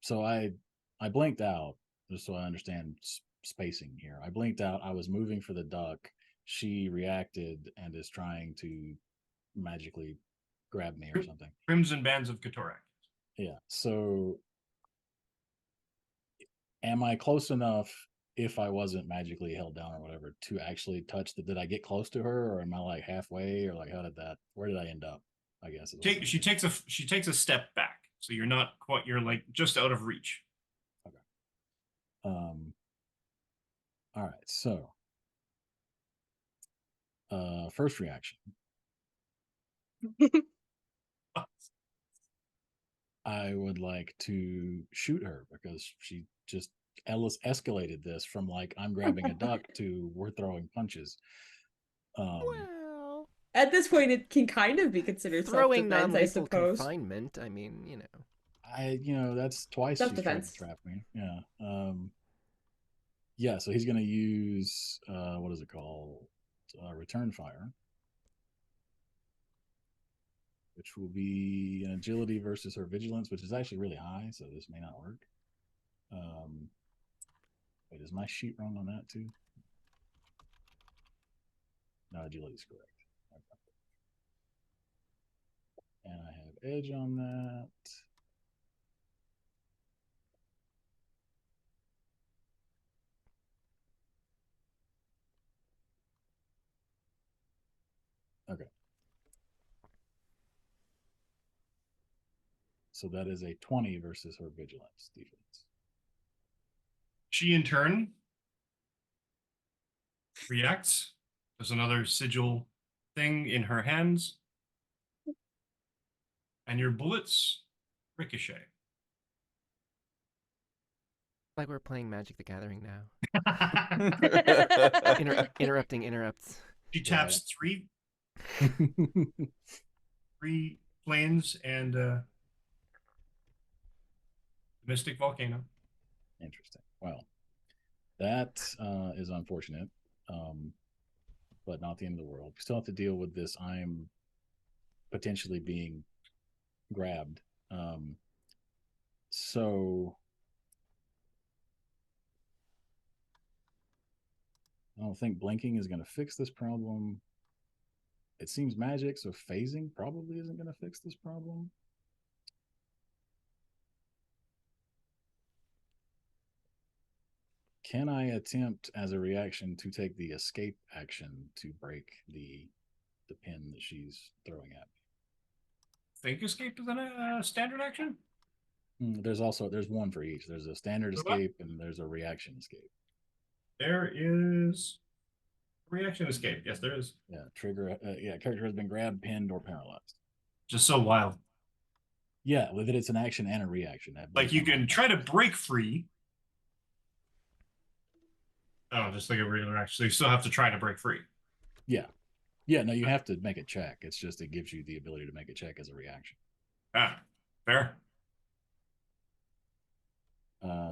So I blinked out just so I understand spacing here. I blinked out. I was moving for the duck. She reacted and is trying to magically grab me or something. Crimson Bands of Katorak. Yeah. So am I close enough, if I wasn't magically held down or whatever, to actually touch did I get close to her, or am I like halfway, or like where did I end up? I guess She takes a step back, so you're not quite, you're like just out of reach. Okay. All right, so first reaction. I would like to shoot her because she just escalated this from like I'm grabbing a duck to we're throwing punches. Well, At this point, it can kind of be considered throwing self-defense, I non-lethal suppose. confinement. I mean, you know. That's twice she's tried to Self-defense. trap me. Yeah. Yeah, so he's gonna use what is it called? Return fire. Which will be an agility versus her vigilance, which is actually really high, so this may not work. Wait, is my sheet wrong on that too? No, agility is correct. Okay. And I have edge on that. Okay. So that is a 20 versus her vigilance defense. She, in turn, reacts. There's another sigil thing in her hands. And your bullets ricochet. Like we're playing Magic the Gathering now. Interrupting interrupts. She taps three planes and Mystic Volcano. Interesting. Well, that is unfortunate, but not the end of the world. We still have to deal with this. I'm potentially being grabbed. So I don't think blinking is going to fix this problem. It seems magic, so phasing probably isn't going to fix this problem. Can I attempt as a reaction to take the escape action to break the pin that she's throwing at me? Think escape is a standard action? There's one for each. There's a standard escape and there's a reaction escape. There is reaction escape. Yes, there is. Yeah, trigger. Character has been grabbed, pinned, or paralyzed. Just so wild. Yeah, with it, it's an action and a reaction. Like you can try to break free. Oh, just like a regular action. So you still have to try to break free. Yeah. Yeah, no, you have to make a check. It's just it gives you the ability to make a check as a reaction. Ah, fair.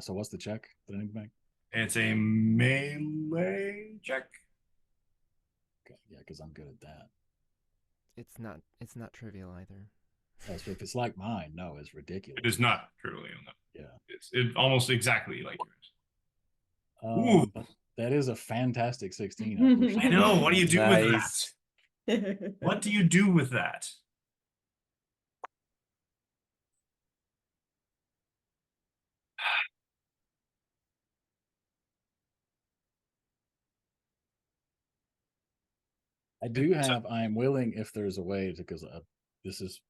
So what's the check that I need to make? It's a melee check. Okay, yeah, because I'm good at that. It's not trivial either. So if it's like mine, no, it's ridiculous. It is not truly on that. Yeah. It's almost exactly like yours. But that is a fantastic 16. I know. What do you do Nice. with that? What do you do with that? I do So- have. I am willing if there's a way to, because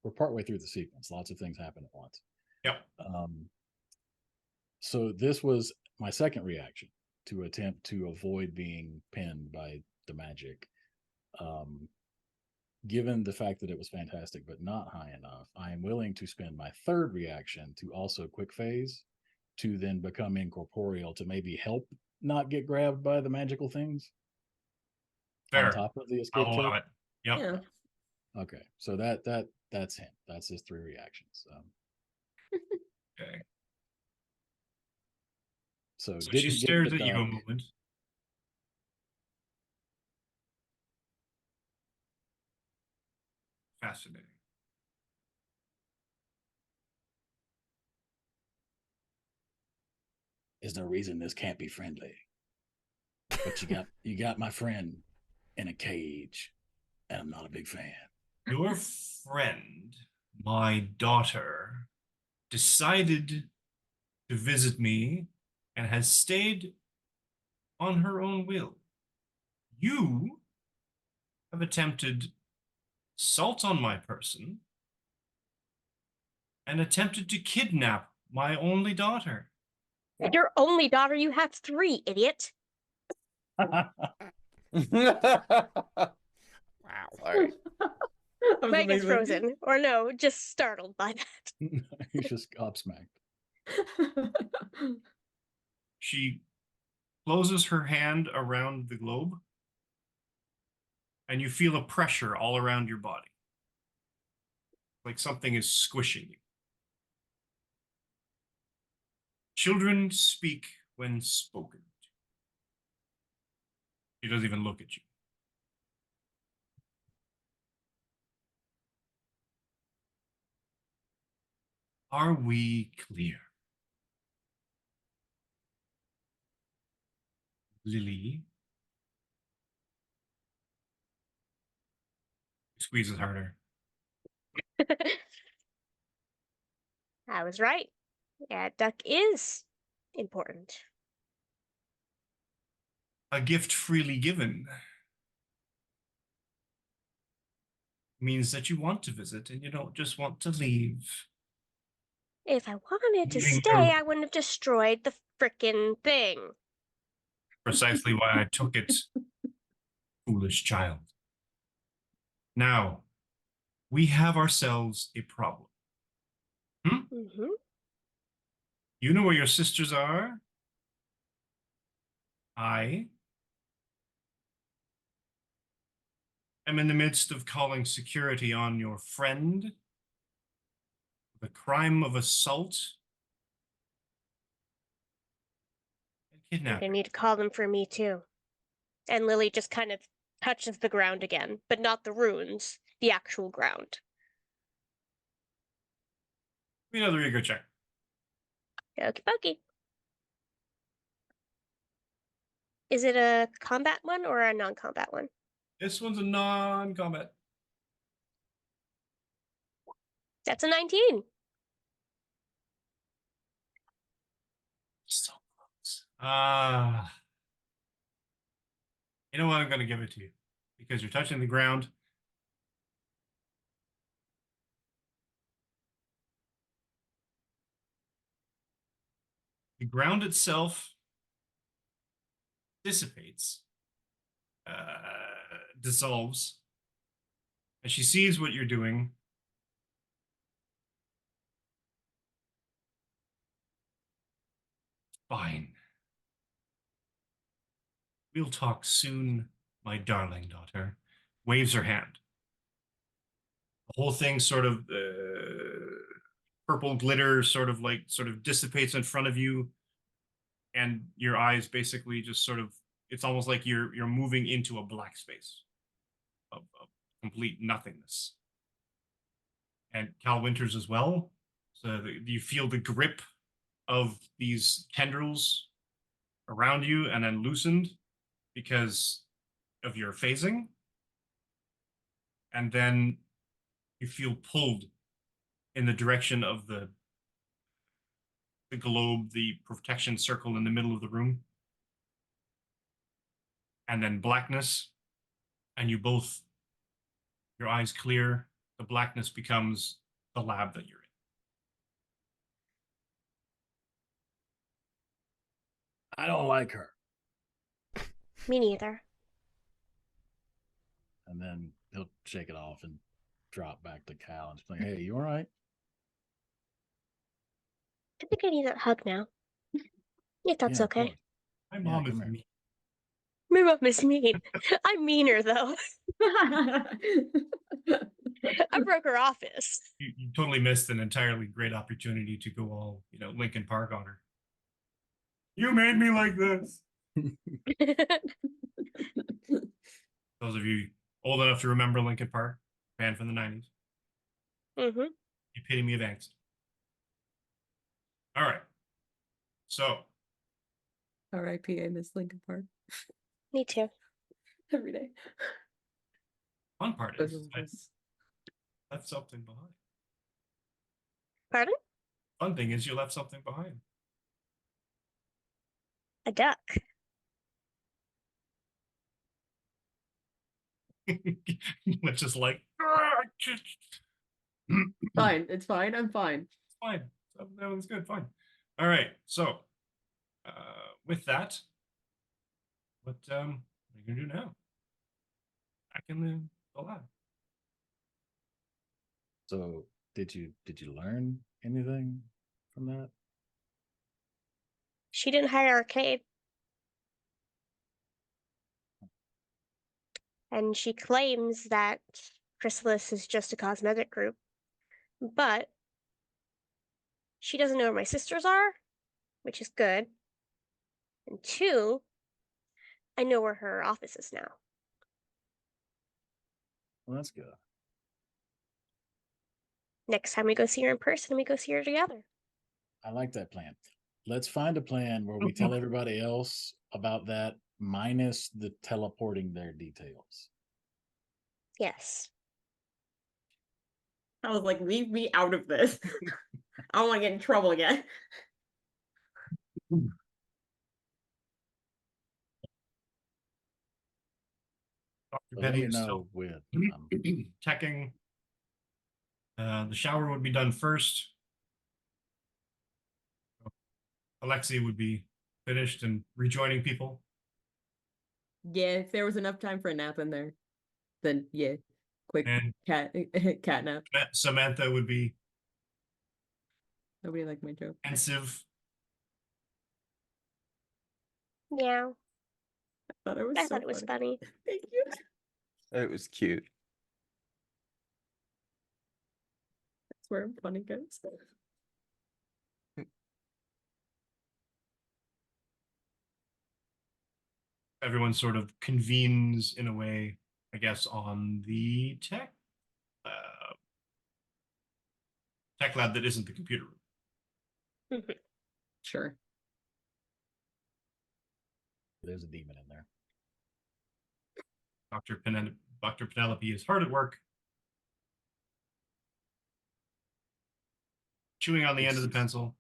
we're partway through the sequence. Lots of things happen at once. Yep. So this was my second reaction to attempt to avoid being pinned by the magic. Given the fact that it was fantastic but not high enough, I am willing to spend my third reaction to also quick phase, to then become incorporeal to maybe help not get grabbed by the magical things Fair. on top of the I'll escape allow check. it. Yep. Yeah. Okay, so that's him. That's his three reactions. Okay. So So didn't she get stares the at you a duck. moment. Fascinating. There's no reason this can't be friendly. But you got my friend in a cage, and I'm not a big fan. Your friend, my daughter, decided to visit me and has stayed on her own will. You have attempted assault on my person and attempted to kidnap my only daughter. Your only daughter, you have 3, idiot. Wow. Sorry. That was Megan's amazing. frozen. Or no, just startled by that. He's just gobsmacked. She closes her hand around the globe, and you feel a pressure all around your body. Like something is squishing you. Children speak when spoken to. She doesn't even look at you. Are we clear? Lily squeezes harder. I was right. Yeah, duck is important. A gift freely given means that you want to visit and you don't just want to leave. If I wanted to Leaving stay, her- I wouldn't have destroyed the frickin' thing. Precisely why I took it, foolish child. Now, we have ourselves a problem. Mm-hmm. You know where your sisters are? I am in the midst of calling security on your friend. The crime of assault and You're gonna kidnapping. need to call them for me too. And Lily just kind of touches the ground again, but not the runes, the actual ground. Give me another ego check. Okie pokey. Is it a combat one or a non-combat one? This one's a non-combat. That's a 19. So close. You know what? I'm going to give it to you because you're touching the ground. The ground itself dissipates, dissolves, and she sees what you're doing. Fine. We'll talk soon, my darling daughter. Waves her hand. The whole thing sort of purple glitter sort of dissipates in front of you, and your eyes basically just sort of, it's almost like you're moving into a black space of complete nothingness. And Cal Winters as well. So you feel the grip of these tendrils around you and then loosened because of your phasing. And then you feel pulled in the direction of the globe, the protection circle in the middle of the room. And then blackness. and you both, your eyes clear, the blackness becomes the lab that you're in. I don't like her. Me neither. And then he'll shake it off and drop back to Cal and just be like, hey, you all right? I think I need that hug now. If that's Yeah, of okay. course. My mom is come here. mean. My mom is mean. I'm meaner though. I broke her office. You totally missed an entirely great opportunity to go all, Lincoln Park on her. You made me like this. Those of you old enough to remember Lincoln Park, band from the 90s. Mm-hmm. Epitome of angst. All right. So, R.I.P. I miss Lincoln Park Me too. every day. fun part Those is are I just- left something behind. Pardon? Fun thing is you left something behind. A duck. Which is like, Fine, it's fine. I'm fine. fine. That one's good. Fine. All right. So, with that, what are you gonna do now? Back in the lab. So did you learn anything from that? She didn't hire Arcade. And she claims that Chrysalis is just a cosmetic group. But she doesn't know where my sisters are, which is good. And 2, I know where her office is now. Well, that's good. Next time we go see her in person, we go see her together. I like that plan. Let's find a plan where we tell everybody else about that, minus the teleporting their details. Yes. I was like, leave me out of this. I don't want to get in trouble again. Dr. But let Benny me is know still with teching. The shower would be done first. Alexi would be finished and rejoining people. Yeah, if there was enough time for a nap in there, then yeah, quick And cat nap. Samantha would be Nobody liked my joke. pensive. Yeah. I thought it was. I so thought it was funny. Thank you. It was cute. That's where I'm funny, guys. Everyone sort of convenes in a way, I guess, on the tech lab that isn't the computer room. Sure. there's a demon in there. Dr. Penelope is hard at work, chewing on the end of the pencil.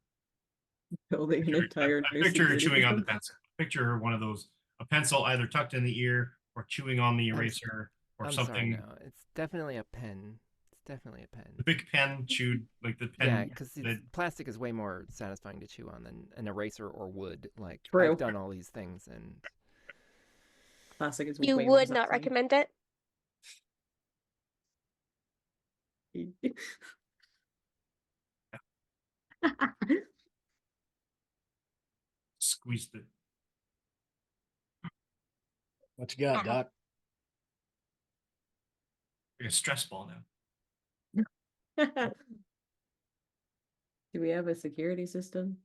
Building an entire I new picture her security chewing on the system. pencil. Picture her one of those, a pencil either tucked in the ear or chewing on the eraser or I'm something. sorry, no. It's definitely a pen. It's definitely a pen. The big pen chewed, like the pen. Yeah, because that- plastic is way more satisfying to chew on than an eraser or wood. Like, True. I've done all these things, and Plastic is You way more would not satisfying. recommend it? Squeezed it. What you got, Doc? Like a stress ball now. Do we have a security system?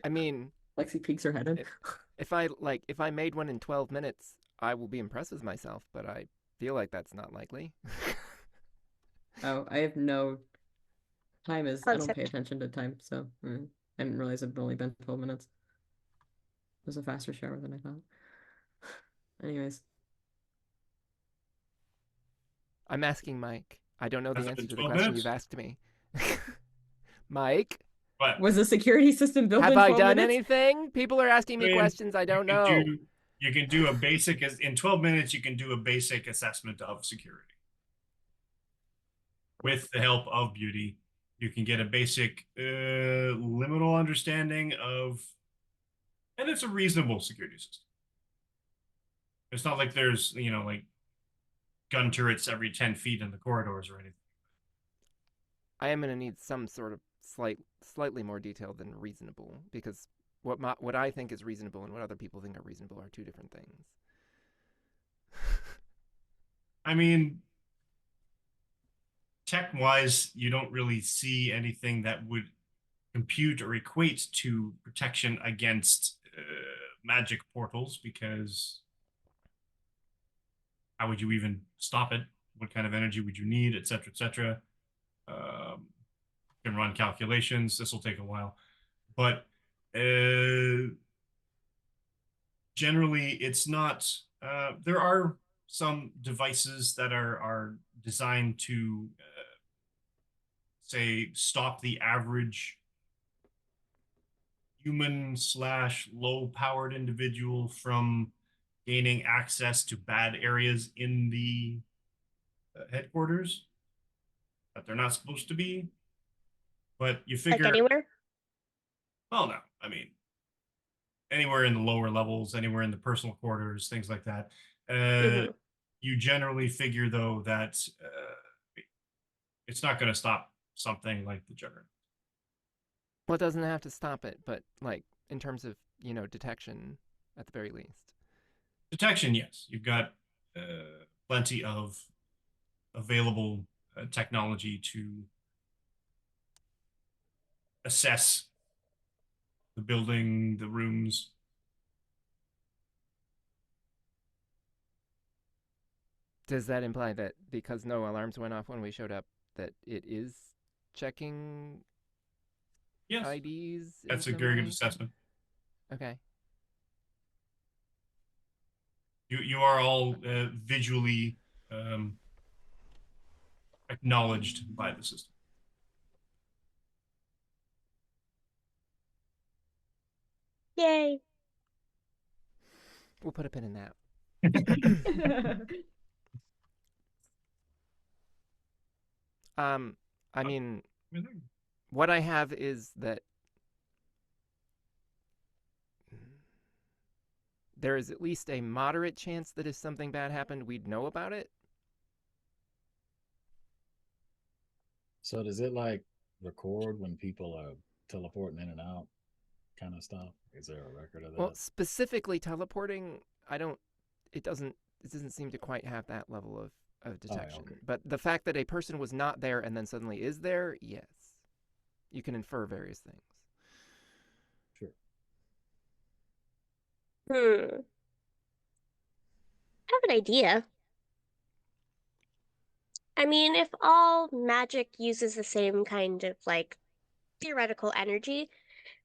I mean, Lexi peeks her head in. if I made one in 12 minutes, I will be impressed with myself. But I feel like that's not likely. Oh, I have no time. I don't pay Concept. attention to time, so I didn't realize it'd only been 12 minutes. It was a faster shower than I thought. Anyways, I'm asking Mike. I don't know the Has it answer been to the 12 question minutes? you've asked me. Mike, But was the security system built have in I 12 done minutes? anything? People are asking me I mean, questions I don't you know. could do You can do a basic, in 12 minutes, you can do a basic assessment of security. With the help of beauty, you can get a basic liminal understanding of, and it's a reasonable security system. It's not like there's, like gun turrets every 10 feet in the corridors or anything. I am going to need some sort of slightly more detail than reasonable, because what I think is reasonable and what other people think are reasonable are two different things. I mean, tech-wise, you don't really see anything that would compute or equate to protection against magic portals, because how would you even stop it? What kind of energy would you need, et cetera, et cetera? Can run calculations. This will take a while. But generally, it's not... there are some devices that are designed to, say, stop the average human/low-powered individual from gaining access to bad areas in the headquarters that they're not supposed to be. But you figure... Like anywhere? Well, no. I mean, anywhere in the lower levels, anywhere in the personal quarters, things like that. You generally figure, though, that it's not going to stop something like the Juggernaut. Well, it doesn't have to stop it, but like in terms of, detection at the very least. Detection, yes. You've got plenty of available technology to assess the building, the rooms. Does that imply that because no alarms went off when we showed up, that it is checking Yes, IDs? that's a very good assessment. Okay. You are all visually acknowledged by the system. Yay. We'll put a pin in that. I mean, what I have is that there is at least a moderate chance that if something bad happened, we'd know about it. So does it like record when people are teleporting in and out kind of stuff? Is there a record of that? Well, specifically teleporting, it doesn't seem to quite have that level of detection. okay. But the fact that a person was not there and then suddenly is there, yes. You can infer various things. Sure. I have an idea. I mean, if all magic uses the same kind of like theoretical energy,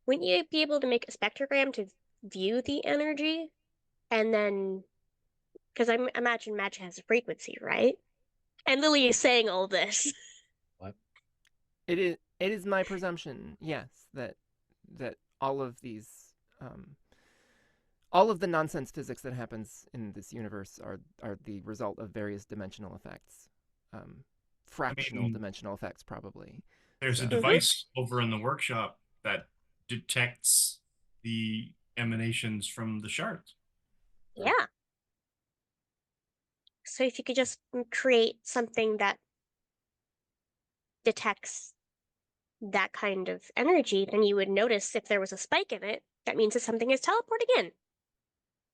wouldn't you be able to make a spectrogram to view the energy? And then, because I imagine magic has a frequency, right? And Lily is saying all this. What? It is my presumption, yes, that all of these all of the nonsense physics that happens in this universe are the result of various dimensional effects. Fractional dimensional effects, probably. There's a device over in the workshop that detects the emanations from the shards. Yeah. So if you could just create something that detects that kind of energy, then you would notice if there was a spike in it, that means that something is teleporting in.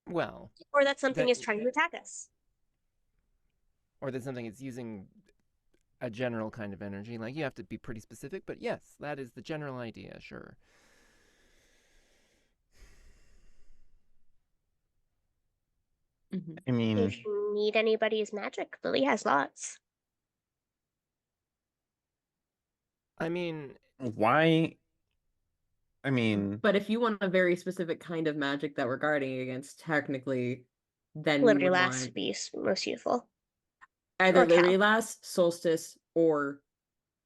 Well, or that something is trying to attack us. Or that something is using a general kind of energy. Like, you have to be pretty specific, but yes, that is the general idea, sure. I mean, If you need anybody's magic, Lily has lots. I mean, why? I mean, But if you want a very specific kind of magic that we're guarding against, technically, then Liberty you would Lass want would be most useful. either or Cal. Liberty Lass, Solstice, or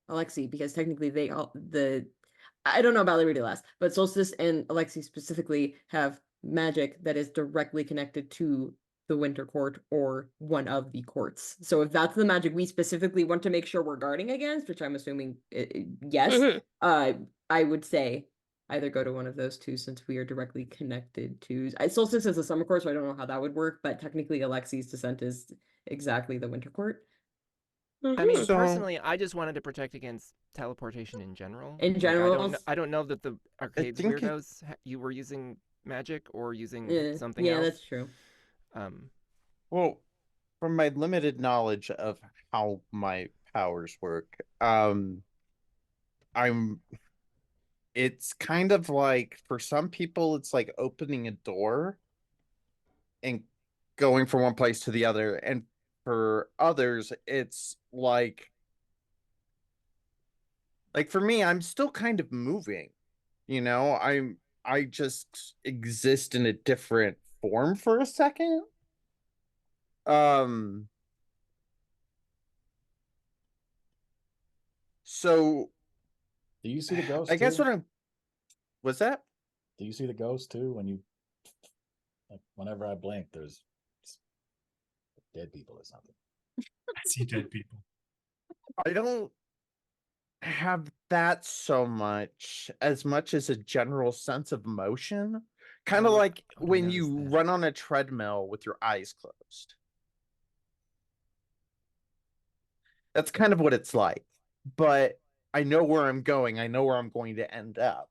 Alexi, because technically I don't know about Liberty Lass, but Solstice and Alexi specifically have magic that is directly connected to the Winter Court or one of the courts. So if that's the magic we specifically want to make sure we're guarding against, which I'm assuming yes, Mhm. I would say either go to one of those two since we are directly connected to. Solstice is a summer court, so I don't know how that would work, but technically Alexi's descent is exactly the Winter Court. I mean, So- personally, I just wanted to protect against teleportation in general. In Like, general, I don't know that the arcade think it- weirdos you were using magic or using something yeah, else. that's true. Well, from my limited knowledge of how my powers work, it's kind of like, for some people, it's like opening a door and going from one place to the other. And for others, it's like for me, I'm still kind of moving, I just exist in a different form for a second. So Do you see the ghost? I guess too? what's that? Do you see the ghost too? When you, like, whenever I blink, there's dead people or something. I see dead people. I don't have that so much as a general sense of motion. Kind of would- like I would when notice you that. run on a treadmill with your eyes closed. That's kind of what it's like. But I know where I'm going. I know where I'm going to end up.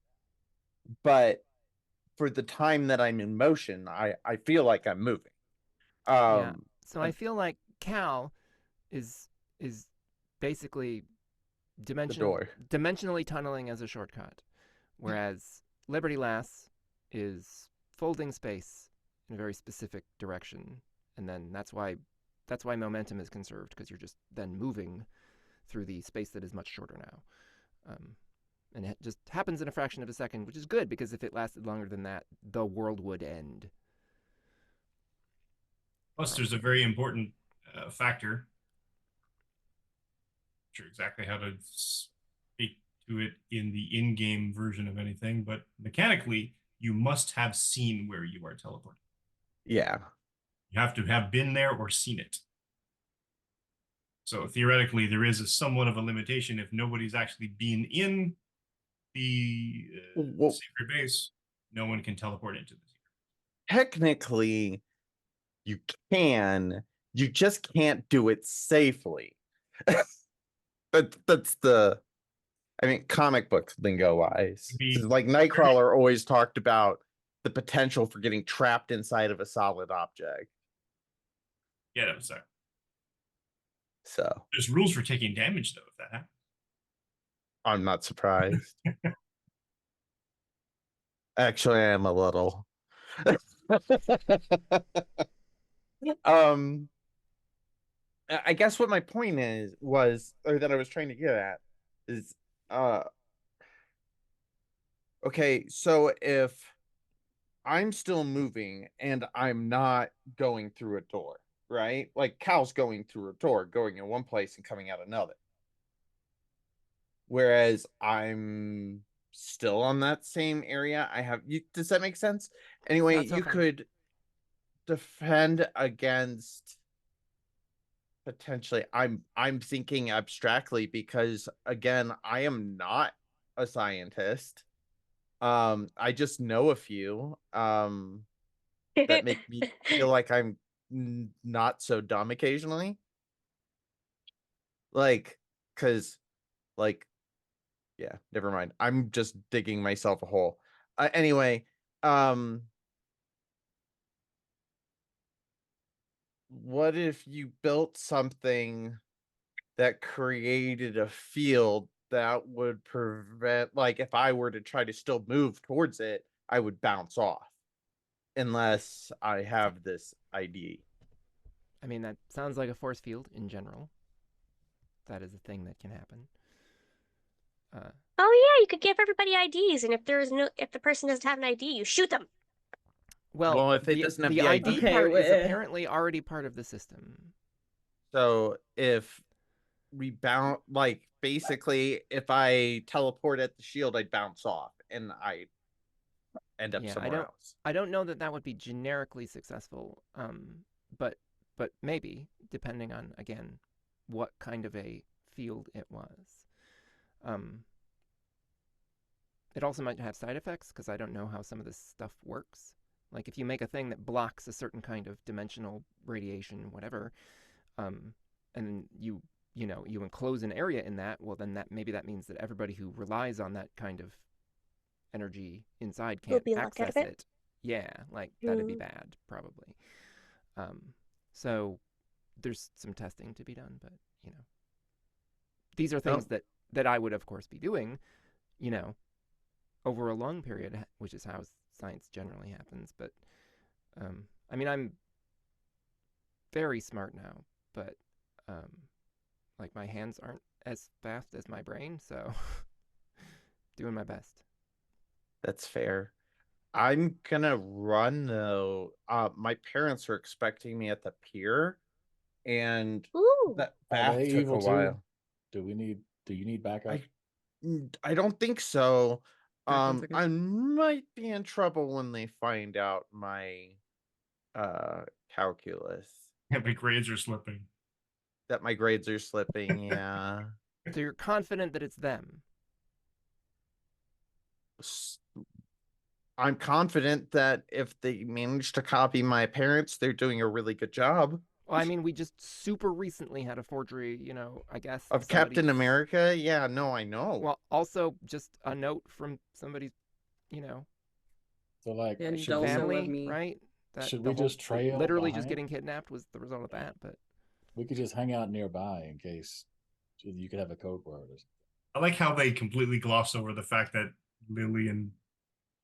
But for the time that I'm in motion, I feel like I'm moving. Yeah. So I and- feel like Cal is basically The door. dimensionally tunneling as a shortcut, whereas Liberty Lass is folding space in a very specific direction, and then that's why momentum is conserved, because you're just then moving through the space that is much shorter now. And it just happens in a fraction of a second, which is good, because if it lasted longer than that, the world would end. Plus, there's a very important factor. Not sure exactly how to speak to it in the in-game version of anything, but mechanically, you must have seen where you are teleporting. Yeah. You have to have been there or seen it. So theoretically, there is somewhat of a limitation if nobody's actually been in the secret base. No one can teleport into the secret. Technically, you can. You just can't do it safely. That's the. I mean, comic book lingo wise, like Nightcrawler always talked about the potential for getting trapped inside of a solid object. Yeah, that was that. So There's rules for taking damage, though, if that happens. I'm not surprised. Actually, I am a little. I guess what my point was, or that I was trying to get at, is okay, so if I'm still moving and I'm not going through a door, right? Like Cal's going through a door, going in one place and coming out another. Whereas I'm still on that same area. Does that make sense? Anyway, Not so you far. could defend against potentially. I'm thinking abstractly because, again, I am not a scientist. I just know a few that make me feel like I'm not so dumb occasionally. Like, cause like, yeah, never mind. I'm just digging myself a hole. Anyway, what if you built something that created a field that would prevent, like, if I were to try to still move towards it, I would bounce off unless I have this ID. I mean, that sounds like a force field in general. That is a thing that can happen. Oh yeah, you could give everybody IDs, and if the person doesn't have an ID, you shoot them. Well, if it doesn't have the ID Okay, part is wait. apparently already part of the system. So if we bounce, like, basically, if I teleport at the shield, I'd bounce off, and end up Yeah, somewhere else. I don't know that that would be generically successful. But maybe depending on again what kind of a field it was. Um, it also might have side effects because I don't know how some of this stuff works. Like if you make a thing that blocks a certain kind of dimensional radiation, whatever, and you enclose an area in that, well then maybe that means that everybody who relies on that kind of energy inside Will can't be locked out access of it? it. Yeah, like that'd be Mm. bad probably. So there's some testing to be done, but these are things that I would of course be doing, over a long period, which is how science generally happens. But I mean, I'm very smart now, but like my hands aren't as fast as my brain, so doing my best. That's fair. I'm gonna run though. My parents are expecting me at the pier, and Ooh. that Are bath they took evil a too? while. Do you need backup? I don't think so. Background's okay. I might be in trouble when they find out my calculus. The grades are slipping. That my grades are slipping, yeah. So you're confident that it's them? I'm confident that if they manage to copy my parents, they're doing a really good job. Well, I mean, we just super recently had a forgery, I guess. Of Captain America? Yeah, no, I know. Well, also just a note from somebody's, So like, And should also family, of me. right? That Should the we whole- just trail literally just behind? getting kidnapped was the result of that, but we could just hang out nearby in case you could have a code word or something. I like how they completely gloss over the fact that Lily and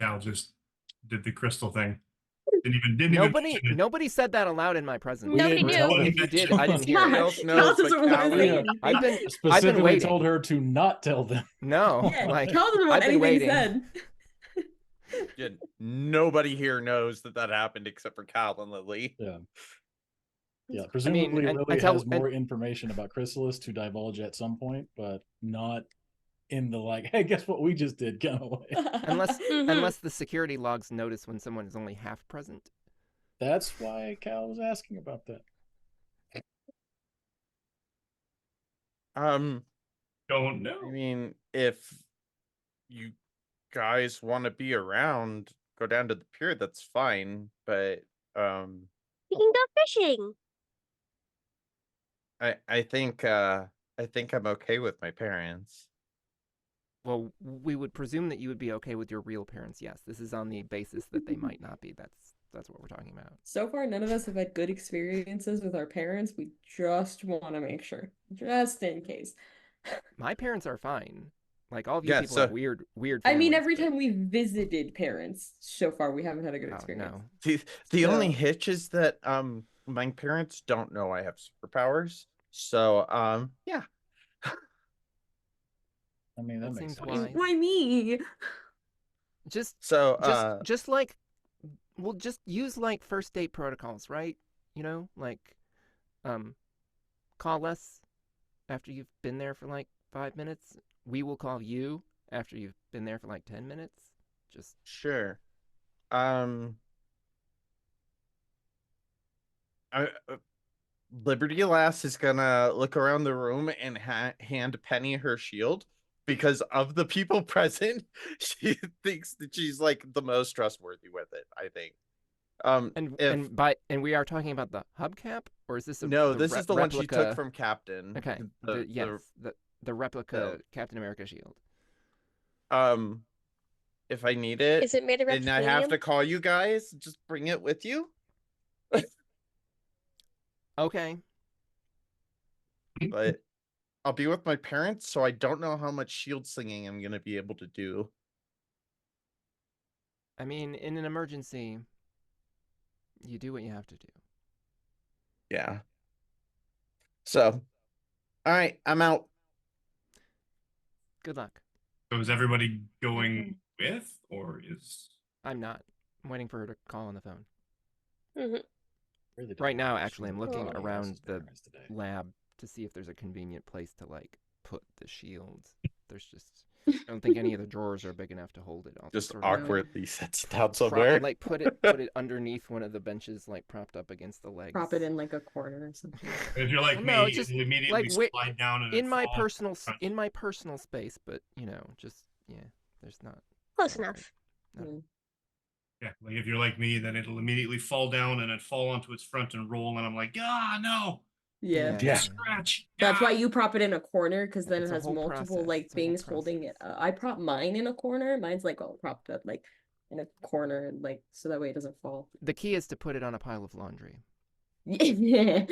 Cal just did the crystal thing. Didn't even mention it. nobody said that aloud in my presence. Nobody didn't knew. tell If them. you did, I didn't hear Nobody it. else Cal knows, but doesn't want to Cal say is. anything. I've Specifically been waiting. told her to not tell them. No, Yeah, like Cal doesn't want I've been anything waiting. said. Yeah, nobody here knows that happened except for Cal and Lily. Yeah. Yeah, presumably and Lily until- has more information about Chrysalis to divulge at some point, but not in the like, hey, guess what we just did kind of way. unless Mhm. unless the security logs notice when someone is only half present. That's why Cal was asking about that. Don't I know. mean, if you guys want to be around, go down to the pier, that's fine. But We can go fishing. I think I'm okay with my parents. Well, we would presume that you would be okay with your real parents. Yes, this is on the basis that they might not be. That's what we're talking about. So far, none of us have had good experiences with our parents. We just want to make sure, just in case. My parents are fine. Like all of you Yeah, people so- have weird I mean, families, every but- time we visited parents, so far we haven't had a good Oh, experience. no. The only So- hitch is that my parents don't know I have superpowers. So yeah. I mean, that That makes seems sense. wise. Why me? So just like we'll just use like first date protocols, right? Like call us after you've been there for like 5 minutes. We will call you after you've been there for like 10 minutes. Just sure. Liberty Lass is gonna look around the room and hand Penny her shield because of the people present. She thinks that she's like the most trustworthy with it. I think. and we are talking about the hubcap, or is this No, this is the one replica? she took from Captain. Okay, the replica Captain America shield. If I need it, Is it made of and I have reptilium? to call you guys, just bring it with you. Okay. But I'll be with my parents, so I don't know how much shield slinging I'm gonna be able to do. I mean, in an emergency, you do what you have to do. Yeah. So, all right, I'm out. Good luck. So is everybody going with, or is I'm not. I'm waiting for her to call on the phone. Mhm. Really don't Right now, know if actually, she's I'm looking with anybody around else's the parents today. lab to see if there's a convenient place to like put the shield. There's just I don't think any of the drawers are big enough to hold it. I'll Just sort of, like, awkwardly sets it down prop- somewhere. like put it underneath one of the benches, like propped up against the legs. Prop it in like a corner or something. If you're like Well, me, no, it's just it'll immediately like slide down and in then my fall personal front. in my personal space, but just there's not Close not enough. No. Mm. Yeah, like if you're like me, then it'll immediately fall down and then fall onto its front and roll, and I'm like, no, Yeah. Yeah. scratch. That's why ah!" you prop it in a corner, because then it It's a has whole multiple process. like It's a whole things holding it. process. I prop mine in a corner. Mine's like all propped up like in a corner, and like so that way it doesn't fall. The key is to put it on a pile of laundry. Yeah.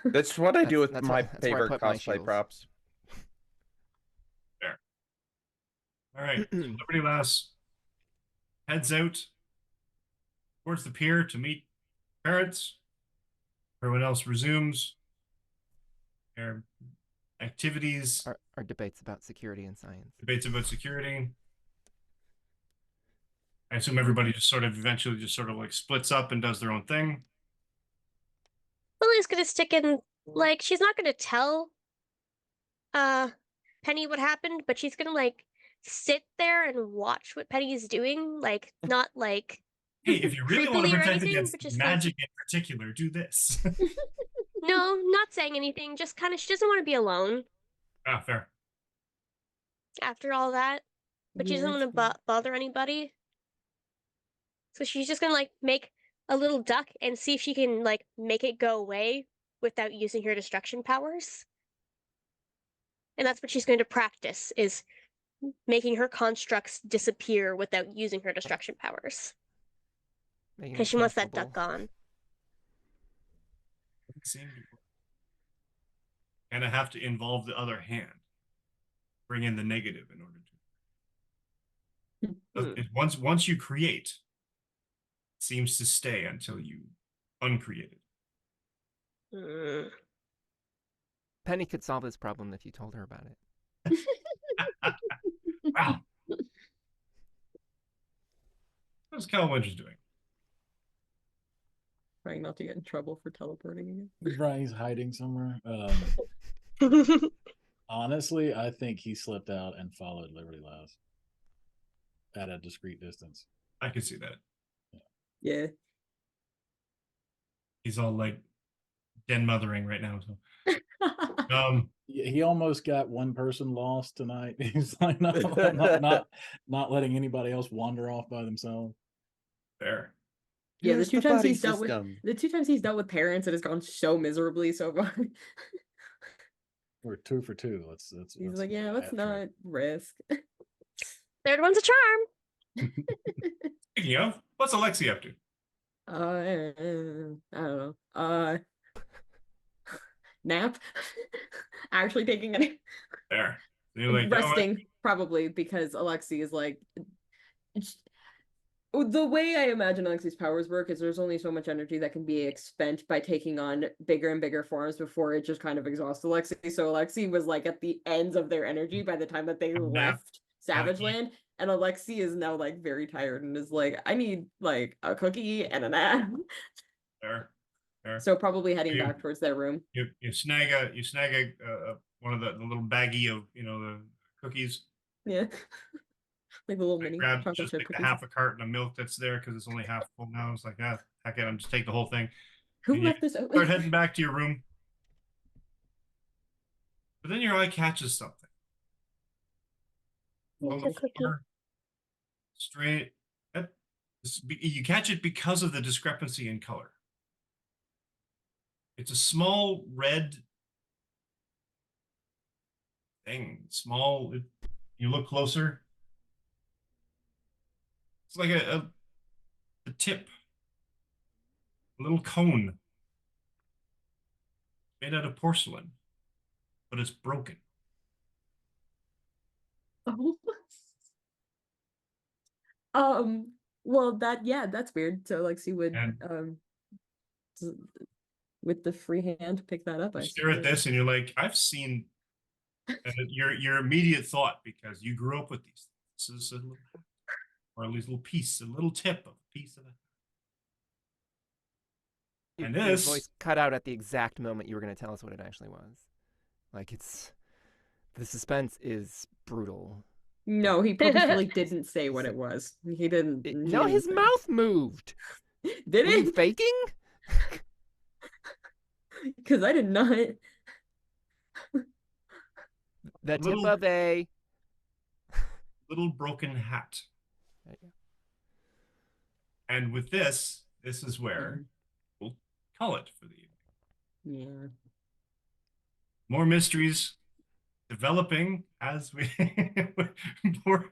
That's what I do with That's my where I favorite put my cosplay shields. props. All right, so Liberty Lass heads out towards the pier to meet parents. Everyone else resumes their activities, Our debates about security and science. debates about security. I assume everybody just sort of eventually just sort of like splits up and does their own thing. Lily's gonna stick in, like, she's not gonna tell Penny what happened, but she's gonna like sit there and watch what Penny's doing, like not like Hey, if you really want to creepily or protect anything, against but just kind of, magic in particular, do this. no, not saying anything, just kind of, she doesn't want to be alone Fair. after all that, but she Yeah, doesn't want that's to bother anybody. So she's just gonna like make a little duck and see if she can like make it go away without using her destruction powers. And that's what she's going to practice, is making her constructs disappear without using her destruction powers. Making Because it she wants that cancelable. duck gone. Doesn't seem to work. And I have to involve the other hand. Bring in the negative in order to. Once you create, it seems to stay until you uncreate it. Mm. Penny could solve this problem if you told her about it. Wow. How's Cal Winters doing? trying not to get in trouble for teleporting again. Right, he's hiding somewhere. Honestly, I think he slipped out and followed Liberty Lass at a discreet distance. I can see that. Yeah. He's all like den mothering right now. So He almost got one person lost tonight. He's like not letting anybody else wander off by themselves. fair. Yeah, the Use two times buddy he's dealt system. with the two times he's dealt with parents, it has gone so miserably so far. We're 2 for 2. Let's He's like, yeah, let's not risk. Third one's a charm. Speaking of, what's Alexi up to? I don't know. Nap. Actually taking a nap. There. So you're like, you know what? Resting, probably, because Alexi is like the way I imagine Alexi's powers work is there's only so much energy that can be expended by taking on bigger and bigger forms before it just kind of exhausts Alexi. So Alexi was like at the ends of their energy by the time that they left Savage Land, and Alexi is now like very tired and is like, I need like a cookie and a nap. Fair. So probably heading You- back towards their room. You snag one of the little baggie of the cookies. Yeah. Like the little I mini grab chocolate just chip like cookies. a half a carton of milk that's there because it's only half full now. It's like, heck it, I'm just take the whole thing. Who and you left this Start open? heading back to your room. But then your eye catches something. On It's the a cookie. floor, straight. You catch it because of the discrepancy in color. It's a small red thing. Small. You look closer. It's like a tip, a little cone made out of porcelain, but it's broken. Well, that's weird. So Lexi would And with the free hand pick that up. You I stare at suppose. this and you're like, I've seen. And your immediate thought, because you grew up with these. This is a little, or at least a little piece, a little tip of a piece of it. And Your this voice cut out at the exact moment you were going to tell us what it actually was. Like the suspense is brutal. No, he purposefully didn't say what it was. He didn't. No, his mouth moved. Did Were you it? faking? Because I did not. The tip Little- of a. Little broken hat. There you go. And with this is where we'll call it for the evening. Yeah. More mysteries developing as we more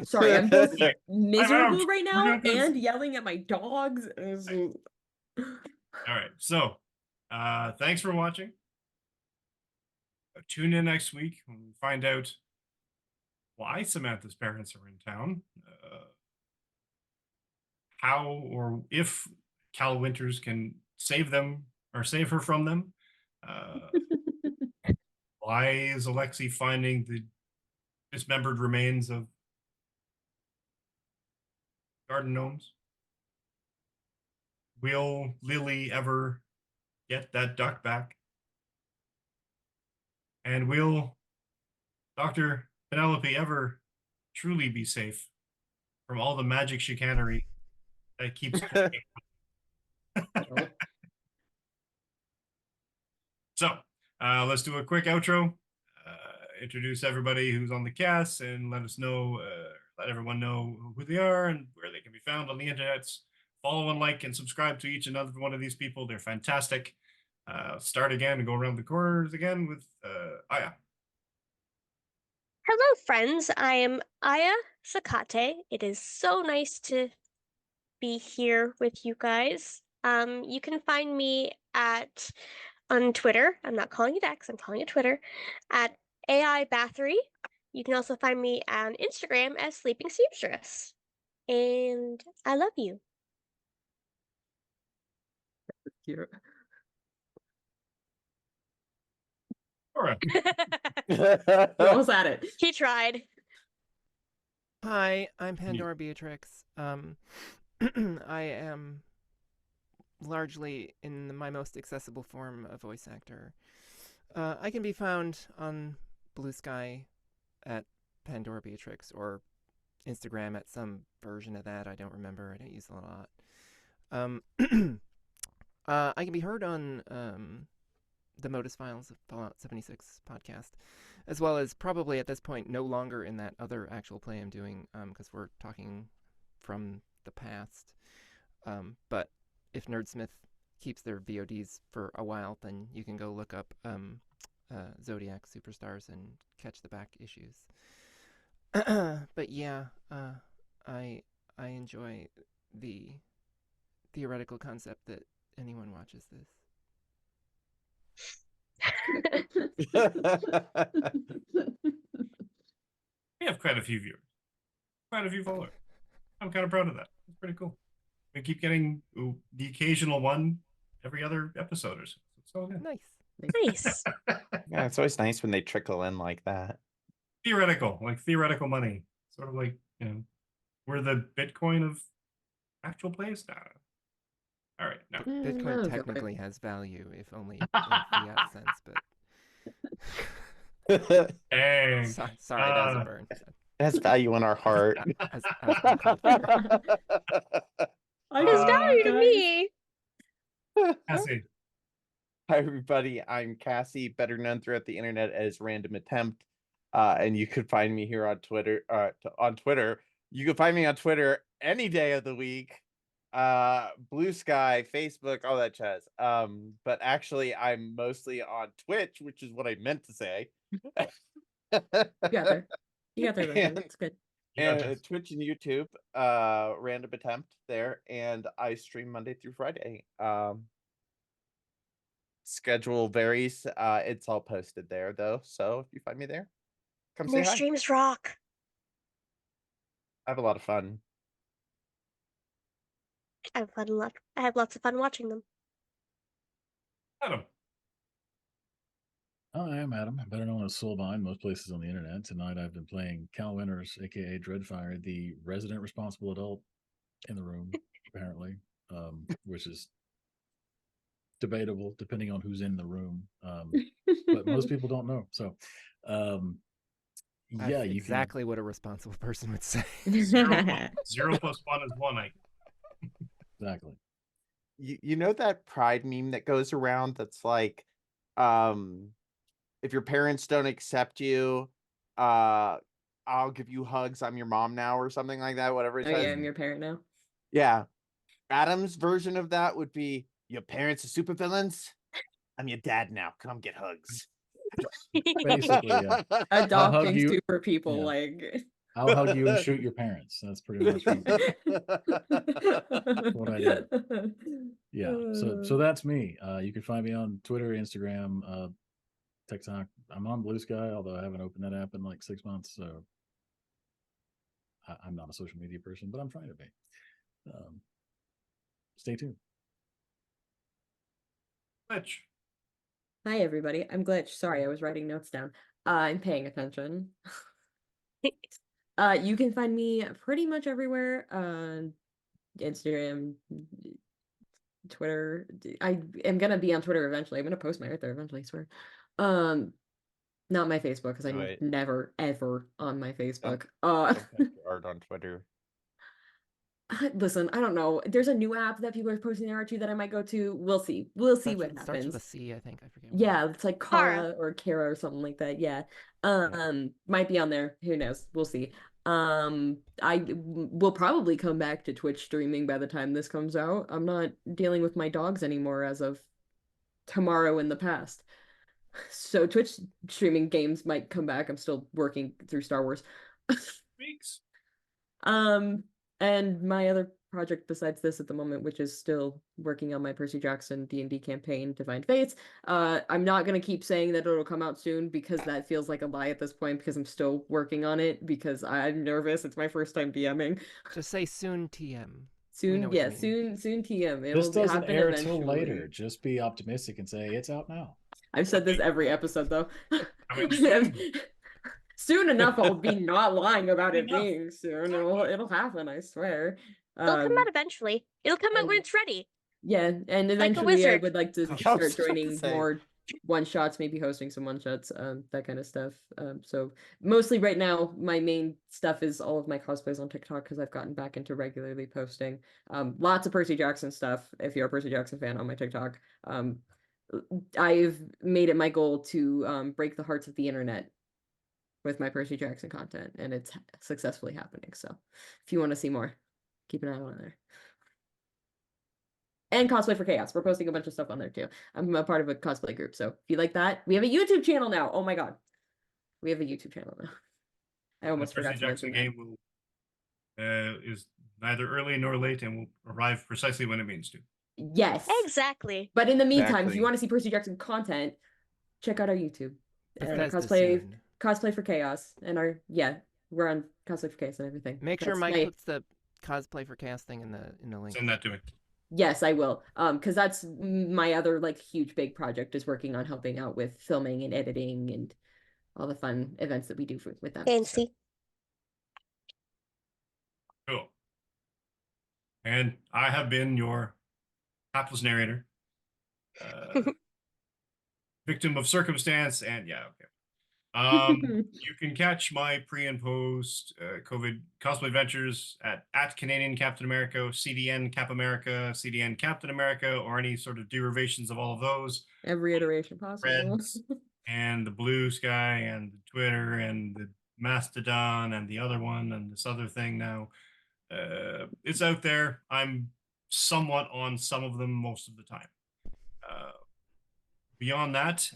Sorry, I'm both out. miserable right We're now gonna do this. and yelling at my dogs. All right. So thanks for watching. Tune in next week when we find out why Samantha's parents are in town, how or if Cal Winters can save them or save her from them. Why is Alexi finding the dismembered remains of garden gnomes? Will Lily ever get that duck back? And will Dr. Penelope ever truly be safe from all the magic chicanery that keeps coming? So let's do a quick outro. Introduce everybody who's on the cast and let everyone know who they are and where they can be found on the internet. Follow and like and subscribe to each and every one of these people. They're fantastic. Start again and go around the corners again with Aya. Hello, friends. I am Aya Sakate. It is so nice to be here with you guys. You can find me on Twitter. I'm not calling it X. I'm calling it Twitter at AI Bathory. You can also find me on Instagram as Sleeping Seamstress. And I love you. Cute. All right. We almost at it. He tried. Hi, I'm Pandora Beatrix. I am largely in my most accessible form a voice actor. I can be found on Blue Sky at Pandora Beatrix or Instagram at some version of that. I don't remember. I don't use it a lot. I can be heard on the Modus Files of Fallout 76 podcast, as well as probably at this point no longer in that other actual play I'm doing because we're talking from the past. But if Nerdsmith keeps their VODs for a while, then you can go look up Zodiac Superstars and catch the back issues. But yeah, I enjoy the theoretical concept that anyone watches this. We have quite a few viewers, quite a few followers. I'm kind of proud of that. It's pretty cool. We keep getting the occasional one every other episode or so. It's so good. Nice. Nice. Yeah, it's always nice when they trickle in like that. Theoretical money. Sort of like, we're the Bitcoin of actual plays now. All right, no. Bitcoin technically has value, if only in fiat sense, but Dang. sorry, that was a burn. It has value in our heart. As uncalled for. There's value to me. Cassie. Hi, everybody. I'm Cassie, better known throughout the internet as Random Attempt. And you could find me here on Twitter. You can find me on Twitter any day of the week. Blue Sky, Facebook, all that jazz. But actually, I'm mostly on Twitch, which is what I meant to say. You got there. And- That's good. And Twitch and YouTube, Random Attempt there, and I stream Monday through Friday. Schedule varies. It's all posted there though, so if you find me there, come say Their hi. streams rock. I have a lot of fun. I have lots of fun watching them. Adam. I am Adam, better known as Soulvine, most places on the internet. Tonight I've been playing Cal Winters, aka Dreadfire, the resident responsible adult in the room, apparently, which is debatable depending on who's in the room. But most people don't know. So, Yeah, That's you exactly what a responsible person would say. 0 plus 1 is 1. can exactly. You know that pride meme that goes around that's like, if your parents don't accept you, I'll give you hugs, I'm your mom now, or something like that, whatever it Oh says. yeah, I'm your parent now. Yeah. Adam's version of that would be, your parents are supervillains, I'm your dad now, come get hugs. Basically, yeah. Adopting you. super people, Yeah. like. I'll hug you and shoot your parents. That's pretty much what I do. Yeah. So that's me. You can find me on Twitter, Instagram, TikTok. I'm on Blue Sky, although I haven't opened that app in like 6 months. So I'm not a social media person, but I'm trying to be. Stay tuned. Glitch. Hi everybody, I'm Glitch. Sorry, I was writing notes down. I'm paying attention. You can find me pretty much everywhere. Instagram, Twitter. I am gonna be on Twitter eventually. I'm gonna post my art there eventually, I swear. Not my Facebook, because I'm Right. never ever on my Facebook. Don't post your art on Twitter. Listen, I don't know. There's a new app that people are posting their art to that I might go to. We'll see. We'll see what Starts happens. with a C, I think. I forget. what Yeah, it's like Kara. Kara or Kara or something like that. Yeah. Might be on there. Who knows? We'll see. I will probably come back to Twitch streaming by the time this comes out. I'm not dealing with my dogs anymore as of tomorrow in the past. So Twitch streaming games might come back. I'm still working through Star Wars. Weeks. And my other project besides this at the moment, which is still working on my Percy Jackson D&D campaign, Divine Fates. I'm not gonna keep saying that it'll come out soon, because that feels like a lie at this point, because I'm still working on it, because I'm nervous. It's my first time DMing. Just say soon TM. know Soon, what you yeah, mean. soon TM. This It'll doesn't happen air eventually. till later. Just be optimistic and say it's out now. I've said this every episode though. Coming soon. Soon enough, I'll be not lying about it Enough. being soon. It'll happen, I swear. It'll come out eventually. It'll come out when and- it's ready. Yeah, and Like a eventually I wizard. would like to I was start about to joining say. more one-shots, maybe hosting some one-shots, that kind of stuff. So mostly right now, my main stuff is all of my cosplays on TikTok, because I've gotten back into regularly posting. Lots of Percy Jackson stuff, if you're a Percy Jackson fan, on my TikTok. I've made it my goal to break the hearts of the internet with my Percy Jackson content, and it's successfully happening. So if you want to see more, keep an eye on there. And Cosplay for Chaos. We're posting a bunch of stuff on there too. I'm a part of a cosplay group, so if you like that, we have a YouTube channel now. Oh my god, we have a YouTube channel now. I almost The forgot Percy to Jackson mention game will is neither early nor late and will arrive precisely when it means to. that. Yes, Exactly. but in the meantime, if Exactly. you want to see Percy Jackson content, check out our YouTube. Bethesda Cosplay soon. for Chaos, and we're on Cosplay for Chaos and everything. Make sure That's Mike my- puts the cosplay for chaos thing in the link. Send that to me. Yes, I will. Because that's my other like huge big project, is working on helping out with filming and editing and all the fun events that we do with them. Fancy. Cool. And I have been your hapless narrator, victim of circumstance, and yeah, okay. You can catch my pre and post COVID cosplay adventures at Canadian Captain America, CDN Cap America, CDN Captain America, or any sort of derivations of all of those. Every iteration possible. Reds and the Blue Sky and the Twitter and the Mastodon and the other one and this other thing now. It's out there. I'm somewhat on some of them most of the time. Beyond that,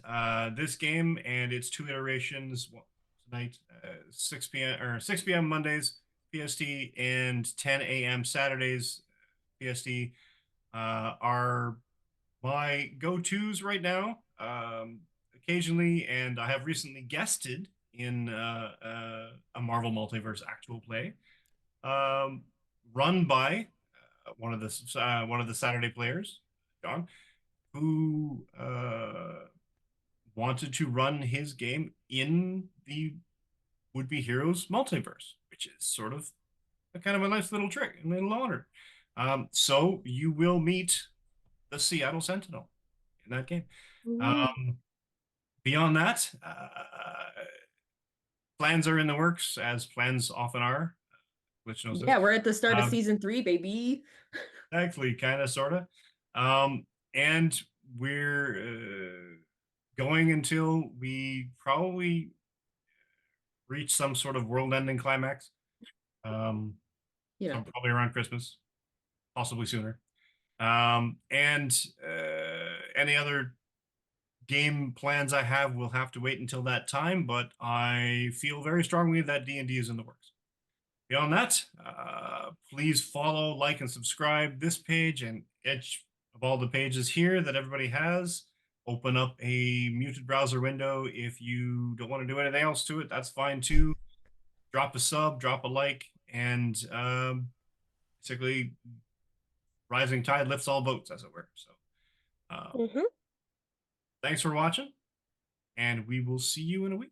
this game and its two iterations tonight, 6 p.m. Mondays PST and 10 a.m. Saturdays PST are my go-tos right now. Occasionally, and I have recently guested in a Marvel Multiverse actual play, run by one of the Saturday players, John, who wanted to run his game in the Would-Be Heroes multiverse, which is sort of a kind of a nice little trick and a little honor. So you will meet the Seattle Sentinel in that game. Beyond that, plans are in the works, as plans often are. Glitch knows this. Yeah, we're at the start of Um, season 3, baby. Actually, kind of, sort of. And we're going until we probably reach some sort of world-ending climax. You know, Probably around Christmas, possibly sooner. And any other game plans I have will have to wait until that time, but I feel very strongly that D&D is in the works. Beyond that, please follow, like, and subscribe this page and each of all the pages here that everybody has. Open up a muted browser window if you don't want to do anything else to it. That's fine too. Drop a sub, drop a like, and basically, rising tide lifts all boats, as it were. So, Mm-hmm. thanks for watching, and we will see you in a week.